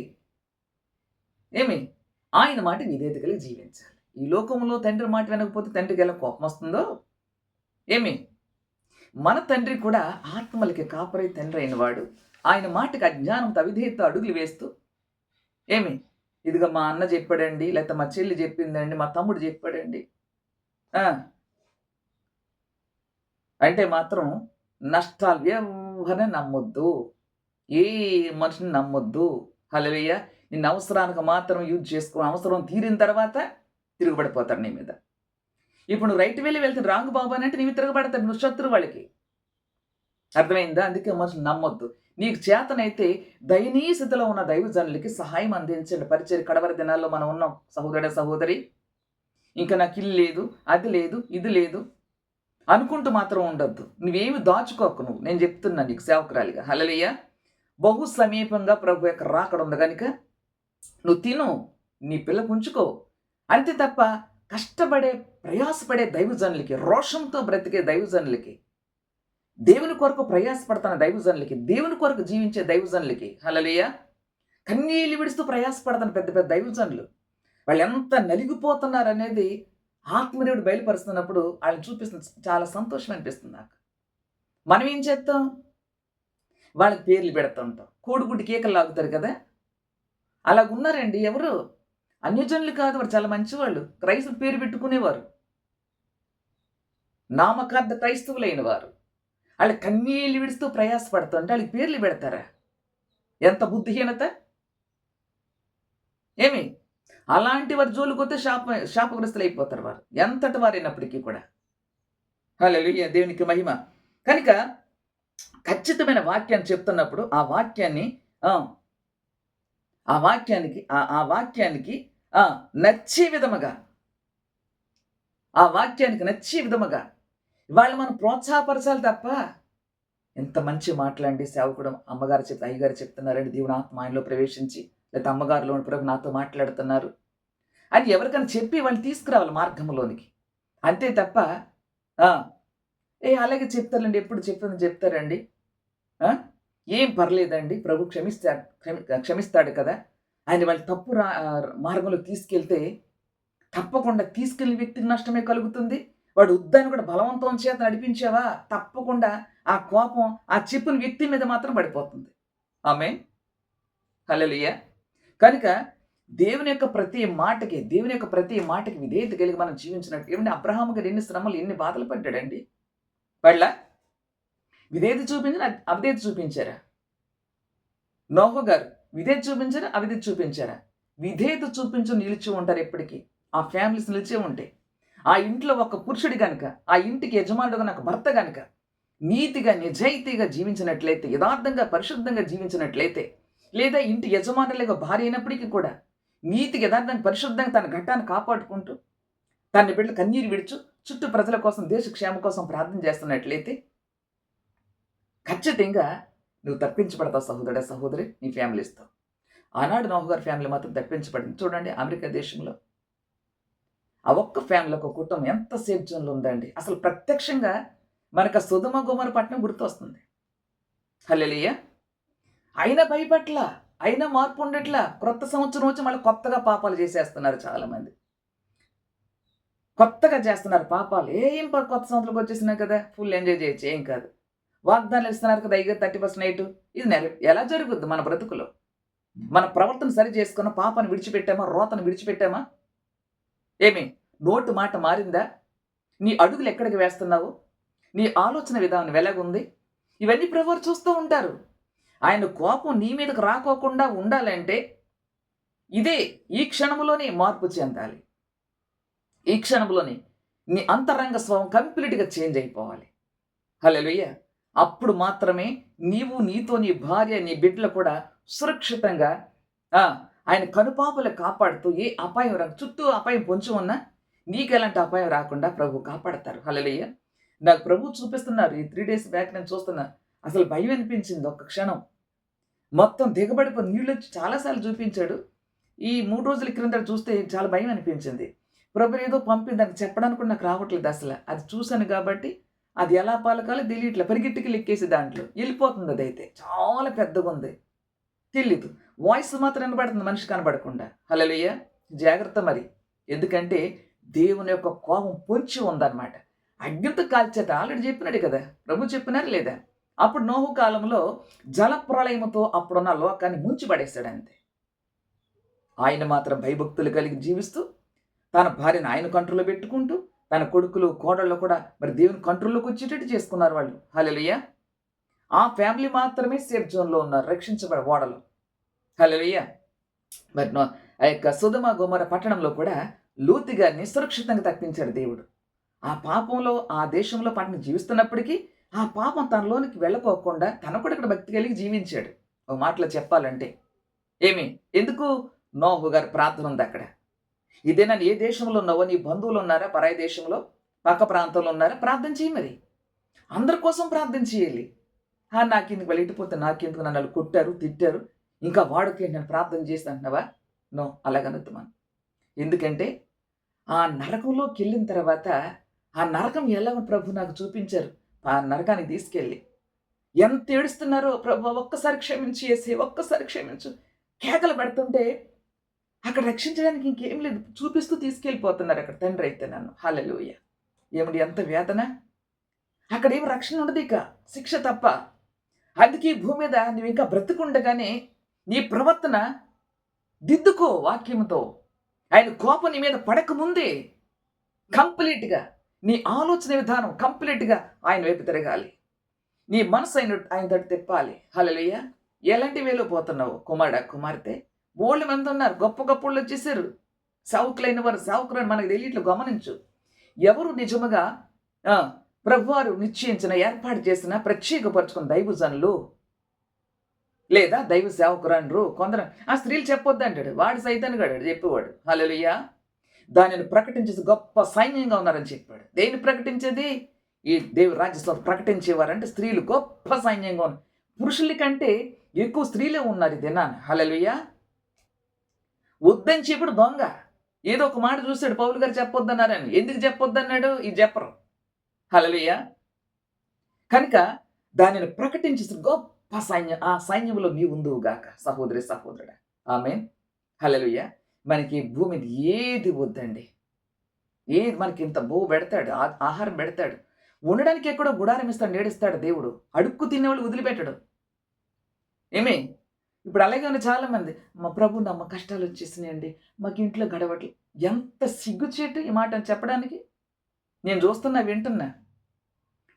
ఆయన మాట విధేయత కలిగి జీవించాలి. ఈ లోకంలో తండ్రి మాట వినకపోతే తండ్రికి ఎలా కోపం వస్తుందో, మన తండ్రి కూడా ఆత్మలకి కాపరి తండ్రి అయినవాడు. ఆయన మాటకి అజ్ఞానంతో అవిధేయత అడుగులు వేస్తూ ఇదిగో మా అన్న చెప్పాడండి, లేకపోతే మా చెల్లి చెప్పిందండి, మా తమ్ముడు చెప్పాడండి అంటే మాత్రం నష్టాలు ఎవరిని నమ్మొద్దు, ఏ మనిషిని నమ్మొద్దు. హల్లెలూయా! నిన్న అవసరానికి మాత్రం యూజ్ చేసుకో, అవసరం తీరిన తర్వాత తిరుగుబడిపోతారు నీ మీద. ఇప్పుడు నువ్వు రైట్ వెళ్ళి వెళ్తే రాంగ్ బాబు అని అంటే నీవు తిరగబడతాడు, నువ్వు శత్రువు వాళ్ళకి. అర్థమైందా? అందుకే మనుషులు నమ్మొద్దు. నీకు చేతనైతే దయనీయ స్థితిలో ఉన్న దైవజనులకి సహాయం అందించండి. పరిచయ కడవరి దినాల్లో మనం ఉన్నాం సహోదరుడ సహోదరి. ఇంకా నాకు ఇల్లు లేదు, అది లేదు, ఇది లేదు అనుకుంటూ మాత్రం ఉండొద్దు. నువ్వేమి దాచుకోకు. నేను చెప్తున్నా నీకు సేవకురాలిగా. హల్లెలూయా! బహు సమీపంగా ప్రభు యొక్క రాకడ ఉంది కనుక నువ్వు తిను, నీ పిల్లకు ఉంచుకో, అంతే తప్ప కష్టపడే ప్రయాసపడే దైవజనులకి, రోషంతో బ్రతికే దైవజనులకి, దేవుని కొరకు ప్రయాసపడుతున్న దైవజనులకి, దేవుని కొరకు జీవించే దైవజనులకి, హల్లెలూయా! కన్నీళ్ళు విడుస్తూ ప్రయాసపడుతున్న పెద్ద పెద్ద దైవజనులు వాళ్ళు ఎంత నలిగిపోతున్నారు అనేది ఆత్మదేవుడు బయలుపరుస్తున్నప్పుడు వాళ్ళని చూపిస్తుంది. చాలా సంతోషం అనిపిస్తుంది నాకు. మనం ఏం చేస్తాం? వాళ్ళకి పేర్లు పెడుతుంటాం, కోడిగుడ్డి కేకలు లాగుతారు కదా. అలాగున్నారండి ఎవరు? అన్యజనులు కాదు, వారు చాలా మంచివాళ్ళు. క్రైస్తవ పేరు పెట్టుకునేవారు, నామకార్థ క్రైస్తవులైన వారు. వాళ్ళు కన్నీళ్ళు విడుస్తూ ప్రయాసపడుతుంటే వాళ్ళకి పేర్లు పెడతారా? ఎంత బుద్ధిహీనత! అలాంటి వారి జోలికి పోతే శాపగ్రస్తులు అయిపోతారు వారు, ఎంతటి వారైనప్పటికీ కూడా. హల్లెలూయా, దేవునికి మహిమ. కనుక ఖచ్చితమైన వాక్యాన్ని చెప్తున్నప్పుడు ఆ వాక్యాన్ని ఆ ఆ వాక్యానికి ఆ వాక్యానికి నచ్చే విధముగా, ఆ వాక్యానికి నచ్చే విధముగా వాళ్ళు మనం ప్రోత్సాహపరచాలి తప్ప, ఎంత మంచి మాటలండి సేవకుడు అమ్మగారు అయ్యగారు చెప్తున్నారండి, దేవుని ఆత్మ ఆయనలో ప్రవేశించి, లేకపోతే అమ్మగారులో ప్రభు నాతో మాట్లాడుతున్నారు అని ఎవరికైనా చెప్పి వాళ్ళు తీసుకురావాలి మార్గంలోనికి. అంతే తప్ప అలాగే చెప్తారండి, ఎప్పుడు చెప్తారండి. ఏం పర్లేదండి, ప్రభు క్షమిస్తాడు కదా, ఆయన వాళ్ళు తప్పు మార్గంలో తీసుకెళ్తే తప్పకుండా తీసుకెళ్ళిన వ్యక్తికి నష్టమే కలుగుతుంది. వాడు వద్దని కూడా బలవంతం చేత నడిపించావా, తప్పకుండా ఆ కోపం ఆ చెప్పిన వ్యక్తి మీద మాత్రం పడిపోతుంది. ఆమేన్, హల్లెలూయా. కనుక దేవుని యొక్క ప్రతి మాటకి విధేయత కలిగి మనం జీవించినట్టు, ఏమంటే అబ్రహాము గారు ఎన్ని శ్రమలు ఎన్ని బాధలు పడ్డాడండి. వాళ్ళ విధేయత చూపించారా, అవిధేయత చూపించారా? నోహు గారు విధేయత చూపించారా, అవిధేయత చూపించారా? విధేయత చూపించు నిలిచి ఉంటారు ఎప్పటికీ. ఆ ఫ్యామిలీస్ నిలిచే ఉంటాయి. ఆ ఇంట్లో ఒక పురుషుడు గనుక, ఆ ఇంటికి యజమానుడు గనుక, భర్త గనుక నీతిగా నిజాయితీగా జీవించినట్లయితే, యథార్థంగా పరిశుద్ధంగా జీవించినట్లయితే, లేదా ఇంటి యజమానులుగా భార్య అయినప్పటికీ కూడా నీతికి యథార్థంగా పరిశుద్ధంగా తన ఘట్టాన్ని కాపాడుకుంటూ తన బిడ్డలు కన్నీరు విడుచు చుట్టూ ప్రజల కోసం, దేశ క్షేమ కోసం ప్రార్థన చేస్తున్నట్లయితే ఖచ్చితంగా నువ్వు తప్పించబడతావు సహోదరుడా, సహోదరి, నీ ఫ్యామిలీస్తో. ఆనాడు నోహు గారి ఫ్యామిలీ మాత్రం తప్పించబడింది. చూడండి, అమెరికా దేశంలో ఆ ఒక్క ఫ్యామిలీ, ఒక కుటుంబం ఎంత సేఫ్ జోన్లో ఉందండి. అసలు ప్రత్యక్షంగా మనకు సొదొమ గొమొర్రా పట్టణం గుర్తొస్తుంది. హల్లెలూయా. అయినా భయపట్ల, అయినా మార్పు ఉండట్లా. క్రొత్త సంవత్సరం వచ్చి మళ్ళీ కొత్తగా పాపాలు చేసేస్తున్నారు చాలామంది. కొత్తగా చేస్తున్నారు పాపాలు. ఏం కొత్త సంవత్సరంకి వచ్చేసినాయి కదా, ఫుల్ ఎంజాయ్ చేయొచ్చు, ఏం కాదు. వాగ్దానాలు ఇస్తున్నారు కదా, 30% నైట్. ఇది ఎలా జరుగుద్ది మన బ్రతుకులో? మన ప్రవర్తన సరి చేసుకున్న, పాపాన్ని విడిచిపెట్టామా, రోతను విడిచిపెట్టామా? ఏమి నోటు మాట మారిందా? నీ అడుగులు ఎక్కడికి వేస్తున్నావు? నీ ఆలోచన విధానం ఎలాగుంది? ఇవన్నీ ప్రభువారు చూస్తూ ఉంటారు. ఆయన కోపం నీ మీదకు రాకోకుండా ఉండాలంటే ఈ క్షణంలోనే మార్పు చెందాలి. ఈ క్షణంలోనే నీ అంతరంగ స్వభావం కంప్లీట్గా చేంజ్ అయిపోవాలి. హల్లెలూయా. అప్పుడు మాత్రమే నీవు, నీతో నీ భార్య, నీ బిడ్డలు కూడా సురక్షితంగా ఆయన కనుపాపలు కాపాడుతూ, ఏ అపాయం చుట్టూ అపాయం పొంచి ఉన్నా నీకు ఎలాంటి అపాయం రాకుండా ప్రభు కాపాడతారు. హల్లెలూయా. నాకు ప్రభు చూపిస్తున్నారు. ఈ 3 days బ్యాక్ నేను చూస్తున్నా. అసలు భయం అనిపించింది ఒక్క క్షణం. మొత్తం దిగబడిపోయి నీళ్ళు వచ్చి చాలాసార్లు చూపించాడు. ఈ 3 రోజుల క్రిందట చూస్తే చాలా భయం అనిపించింది. ప్రభు ఏదో పంపిందని చెప్పడానికి కూడా నాకు రావట్లేదు అసలు. అది చూశాను కాబట్టి అది ఎలా పలకాలో తెలియట్లే. పరిగెట్టుకి లెక్కేసి దాంట్లో వెళ్ళిపోతుంది. అదైతే చాలా పెద్దగా ఉంది, తెలీదు. వాయిస్ మాత్రం వినబడుతుంది, మనిషి కనబడకుండా. హల్లెలూయా. జాగ్రత్త మరి. ఎందుకంటే దేవుని యొక్క కోపం పొంచి ఉందన్నమాట. అగ్నితో కాల్చేత ఆల్రెడీ చెప్పినాడు కదా, ప్రభు చెప్పినారు లేదా? అప్పుడు నోహు కాలంలో జలప్రళయముతో అప్పుడున్న లోకాన్ని ముంచిపడేశాడు అంతే. ఆయన మాత్రం భయభక్తులు కలిగి జీవిస్తూ, తన భార్యను ఆయన కంట్రోల్లో పెట్టుకుంటూ, తన కొడుకులు కోడళ్ళు కూడా మరి దేవుని కంట్రోల్లోకి వచ్చేటట్టు చేసుకున్నారు వాళ్ళు. హల్లెలూయా. ఆ ఫ్యామిలీ మాత్రమే సేఫ్ జోన్లో ఉన్నారు, రక్షించబడే ఓడలు. హల్లెలూయా. మరి ఆ యొక్క సొదొమ గొమొర్రా పట్టణంలో కూడా లూతు గారిని సురక్షితంగా తప్పించాడు దేవుడు. ఆ పాపంలో, ఆ దేశంలో పట్టణం జీవిస్తున్నప్పటికీ ఆ పాపం తనలోనికి వెళ్ళకోకుండా తన కూడా ఇక్కడ భక్తి కలిగి జీవించాడు. ఒక మాటలో చెప్పాలంటే ఎందుకు? నోహు గారి ప్రార్థన ఉంది అక్కడ. ఇదేనా ఏ దేశంలో ఉన్నావో, నీ బంధువులు ఉన్నారా పరాయి దేశంలో, పక్క ప్రాంతంలో ఉన్నారా, ప్రార్థన చేయి మరి. అందరి కోసం ప్రార్థన చేయాలి. నాకెందుకు వెళ్ళిపోతే, నాకెందుకు నన్ను కొట్టారు, తిట్టారు, ఇంకా వాడికి నేను ప్రార్థన చేసి అంటున్నావా? నో, అలాగనొద్దు మనం. ఎందుకంటే ఆ నరకంలోకి వెళ్ళిన తర్వాత ఆ నరకం ఎలా ప్రభు నాకు చూపించారు. ఆ నరకానికి తీసుకెళ్ళి ఎంత ఏడుస్తున్నారో, ప్రభు ఒక్కసారి క్షమించి వేసే, ఒక్కసారి క్షమించు, కేకలు పెడుతుంటే అక్కడ రక్షించడానికి ఇంకేం లేదు, చూపిస్తూ తీసుకెళ్ళిపోతున్నారు అక్కడ తండ్రి అయితే నన్ను. హల్లెలూయా. ఏమిటి ఎంత వేదన! అక్కడ ఏమి రక్షణ ఉండదు, ఇక శిక్ష తప్ప. అందుకే ఈ భూమి మీద నువ్వు ఇంకా బ్రతుకుండగానే నీ ప్రవర్తన దిద్దుకో వాక్యంతో. ఆయన కోపం నీ మీద పడకముందే కంప్లీట్గా నీ ఆలోచన విధానం కంప్లీట్గా ఆయన వైపు తిరగాలి. నీ మనసు ఆయన తట్టు తిప్పాలి. హల్లెలూయా. ఎలాంటి వేలో పోతున్నావు కుమారుడా, కుమార్తె? బోల్డ్ మంది ఉన్నారు, గొప్ప గొప్ప వాళ్ళు వచ్చేసారు. సేవకులైన వారు సేవకులని మనకు తెలియట్లు గమనించు. ఎవరు నిజముగా ప్రభువారు నిశ్చయించిన ఏర్పాటు చేసిన ప్రత్యేకపరుచుకున్న దైవజనులు లేదా దైవ సేవకురాండ్రు కొందరు ఆ స్త్రీలు చెప్పొద్దు అంటాడు. వాడు సైతాన్ని గడాడు చెప్పేవాడు. హల్లెలూయా. దానిని ప్రకటించేసి గొప్ప సైన్యంగా ఉన్నారని చెప్పాడు. దేన్ని ప్రకటించేది? ఈ దేవుని రాజ్యసభ ప్రకటించేవారంటే స్త్రీలు గొప్ప సైన్యంగా ఉన్నారు. పురుషుల కంటే ఎక్కువ స్త్రీలే ఉన్నారు ఈ దినాన్ని. హల్లెలూయా. వద్దని చెప్పుడు దొంగ ఏదో ఒక మాట చూశాడు, పౌలు గారు చెప్పొద్దన్నారని. ఎందుకు చెప్పొద్దన్నాడు? ఇది చెప్పరు. హల్లెలూయా. కనుక దానిని ప్రకటించేసి గొప్ప సైన్యం, ఆ సైన్యంలో నీ ఉందువుగాక సహోదరి సహోదరుడా. ఆమేన్. హల్లెలూయా. మనకి భూమి మీద ఏది వద్దండి. ఏది మనకి ఇంత పెడతాడు, ఆహారం పెడతాడు, ఉండడానికి ఎక్కడో గుడారం ఇస్తాడు, నేడిస్తాడు దేవుడు. అడుక్కు తినేవాళ్ళు వదిలిపెట్టడు. ఏమి ఇప్పుడు అలాగే ఉన్న చాలామంది, మా ప్రభు నమ్మ కష్టాలు వచ్చేసినాయండి, మాకు ఇంట్లో గడవట్లు. ఎంత సిగ్గుచేటు ఈ మాట చెప్పడానికి. నేను చూస్తున్నా, వింటున్నా.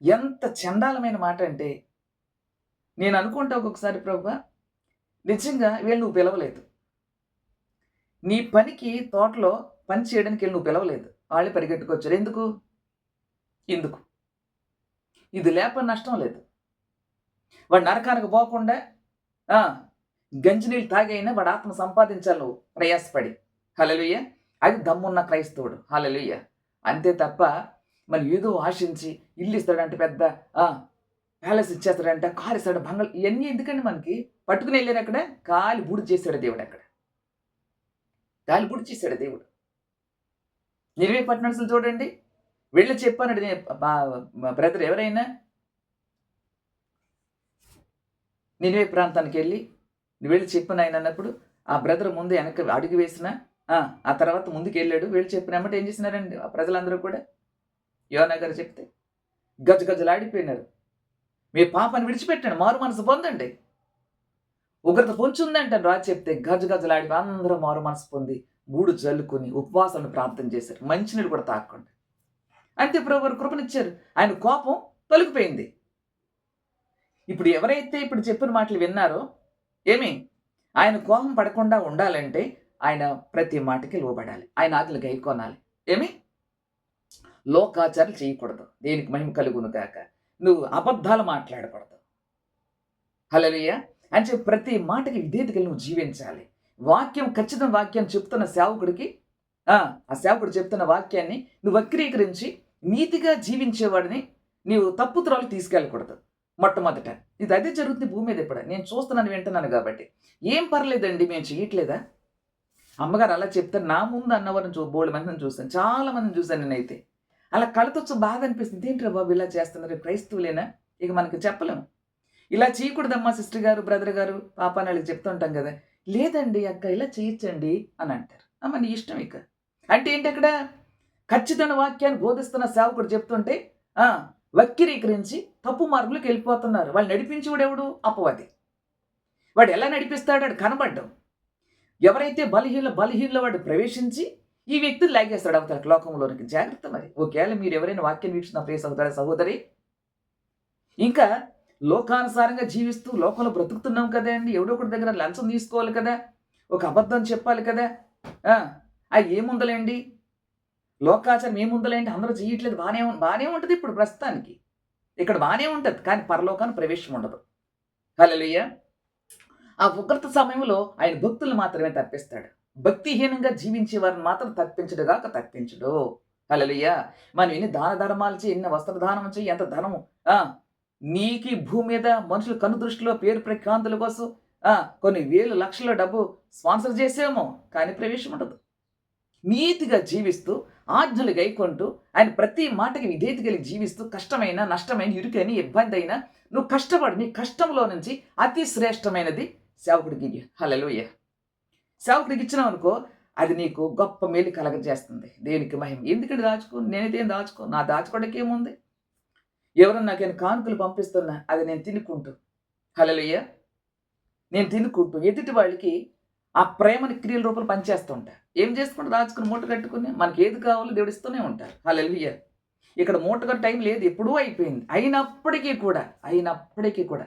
ఎంత చండాలమైన మాట అంటే నేను అనుకుంటా ఒక్కొక్కసారి, ప్రభు నిజంగా వీళ్ళు నువ్వు పిలవలేదు, నీ పనికి తోటలో పని చేయడానికి వీళ్ళు నువ్వు పిలవలేదు, వాళ్ళే పరిగెట్టుకొచ్చారు. ఎందుకు ఇది లేపని నష్టం లేదు. వాడు నరకానికి పోకుండా గంజినీళ్ళు తాగైనా వాడు ఆత్మ సంపాదించాలి నువ్వు ప్రయాసపడి. హల్లెలూయ. అది దమ్మున్న క్రైస్తవుడు. హల్లెలూయ. అంతే తప్ప మరి ఏదో ఆశించి ఇల్లు ఇస్తాడంటే, పెద్ద ప్యాలెస్ ఇచ్చేస్తాడంటే, కారు ఇస్తాడు, బంగళ, ఇవన్నీ ఎందుకండి మనకి? పట్టుకుని వెళ్ళారు అక్కడ, కాలి బూడి చేశాడు దేవుడు. అక్కడ కాలి బూడి చేశాడు దేవుడు. నినివే పట్టణాలు చూడండి, వెళ్ళి చెప్పానండి మా బ్రదర్ ఎవరైనా నినివే ప్రాంతానికి వెళ్ళి నువ్వు వెళ్ళి చెప్పిన ఆయన అన్నప్పుడు, ఆ బ్రదర్ ముందు వెనక అడుగు వేసిన ఆ తర్వాత ముందుకు వెళ్ళాడు. వెళ్ళి చెప్పినమ్మటే ఏం చేసినారండి ఆ ప్రజలందరూ కూడా? యోనా గారు చెప్తే గజగజలాడిపోయినారు. మీ పాపని విడిచిపెట్టండి, మారు మనసు పొందండి, ఉగ్రత పొంచుందంటారు రాజు చెప్తే. గజగజలాడి అందరూ మారు మనసు పొంది మూడు జల్లుకుని ఉపవాసాలను ప్రార్థన చేశారు, మంచినీళ్ళు కూడా తాక్కండి. అంతే ప్రభు కృపనిచ్చారు. ఆయన కోపం తొలగిపోయింది. ఇప్పుడు ఎవరైతే ఇప్పుడు చెప్పిన మాటలు విన్నారో, ఆయన కోపం పడకుండా ఉండాలంటే ఆయన ప్రతి మాటకి లోబడాలి, ఆయన ఆజ్ఞలు గైకొనాలి. లోకాచారాలు చేయకూడదు. దేనికి మహిమ కలుగును గాక. నువ్వు అబద్ధాలు మాట్లాడకూడదు. హల్లెలూయా. అని చెప్పి ప్రతి మాటకి విధేయతగా నువ్వు జీవించాలి. వాక్యం, ఖచ్చితంగా వాక్యం చెప్తున్న సేవకుడికి ఆ సేవకుడు చెప్తున్న వాక్యాన్ని నువ్వు వక్రీకరించి నీతిగా జీవించేవాడిని నీవు తప్పుత్రాలు తీసుకెళ్ళకూడదు. మొట్టమొదట ఇది అదే జరుగుతుంది భూమి మీద. ఇప్పుడు నేను చూస్తున్నాను, వింటున్నాను కాబట్టి ఏం పర్లేదండి, మేము చేయట్లేదా? అమ్మగారు అలా చెప్తారు. నా ముందు అన్నవారిని బోల్డ్ మందిని చూశాను, చాలా మందిని చూశాను నేనైతే. అలా కళ్ళతొచ్చు బాధ అనిపిస్తుంది. ఏంట్రా బాబు ఇలా చేస్తున్నారు, క్రైస్తవులేనా? ఇక మనకు చెప్పలేము. ఇలా చేయకూడదమ్మా సిస్టర్ గారు, బ్రదర్ గారు, పాప అని వాళ్ళకి చెప్తుంటాం కదా. లేదండి అక్క, ఇలా చేయొచ్చండి అని అంటారు. అమ్మ నీ ఇష్టం. ఇక అంటే ఏంటి? అక్కడ ఖచ్చితమైన వాక్యాన్ని బోధిస్తున్న సేవకుడు చెప్తుంటే వక్రీకరించి తప్పు మార్పులకు వెళ్ళిపోతున్నారు. వాళ్ళు నడిపించేవాడు ఎవడు? అపవాది. వాడు ఎలా నడిపిస్తాడు? వాడు కనబడ్డం. ఎవరైతే బలహీనల వాడు ప్రవేశించి ఈ వ్యక్తిని లాగేస్తాడు అవతల లోకంలోనికి. జాగ్రత్త. మరి ఒకవేళ మీరు ఎవరైనా వాక్యం వీక్షిస్తున్న ప్రియ సహోదర సహోదరి, ఇంకా లోకానుసారంగా జీవిస్తూ లోకంలో బ్రతుకుతున్నాం కదా అండి. ఎవడో ఒకటి దగ్గర లంచం తీసుకోవాలి కదా, ఒక అబద్ధం చెప్పాలి కదా. అది ఏముందలేండి, లోకాచారం ఏముందలేండి, అందరూ చేయట్లేదు, బాగానే ఉంటుంది ఇప్పుడు ప్రస్తుతానికి. ఇక్కడ బాగానే ఉంటుంది, కానీ పరలోకానికి ప్రవేశం ఉండదు. హల్లెలూయా. ఆ ఉగ్రత సమయంలో ఆయన భక్తులను మాత్రమే తప్పిస్తాడు. భక్తిహీనంగా జీవించే వారిని మాత్రం తప్పించడుగాక తప్పించడు. హల్లెలూయా. మనం ఎన్ని దాన ధర్మాలు చేయి, ఎన్ని వస్త్రదానం చేయి, ఎంత ధనము నీకు భూమి మీద మనుషుల కను దృష్టిలో పేరు ప్రఖ్యాతుల కోసం కొన్ని వేలు లక్షల డబ్బు స్పాన్సర్ చేసేమో, కానీ ప్రవేశం ఉండదు. నీతిగా జీవిస్తూ ఆజ్ఞలు గైకొంటూ ఆయన ప్రతి మాటకి విధేయత కలిగి జీవిస్తూ కష్టమైన, నష్టమైన, ఇరుకైన, ఇబ్బంది అయినా నువ్వు కష్టపడి నీ కష్టంలో నుంచి అతి శ్రేష్టమైనది సేవకుడికి. హల్లెలూయా. సేవకుడికి ఇచ్చినావు అనుకో, అది నీకు గొప్ప మేలు కలగజేస్తుంది. దేవునికి మహిమ. ఎందుకంటే నేనైతే ఏం నా దాచుకోవడానికి ఏముంది? ఎవరన్నా నాకైనా కానుకలు పంపిస్తున్నా, అది నేను తినుకుంటూ, హల్లెలూయా, నేను తినుకుంటూ ఎదుటి వాళ్ళకి ఆ ప్రేమని క్రియల రూపంలో పనిచేస్తూ ఉంటా. ఏం చేసుకుంటూ దాచుకుని మూట కట్టుకుని మనకి ఏది కావాలో దేవుడు ఇస్తూనే ఉంటారు. హల్లెలూయా. ఇక్కడ మూట కట్టే టైం లేదు, ఎప్పుడూ అయిపోయింది. అయినప్పటికీ కూడా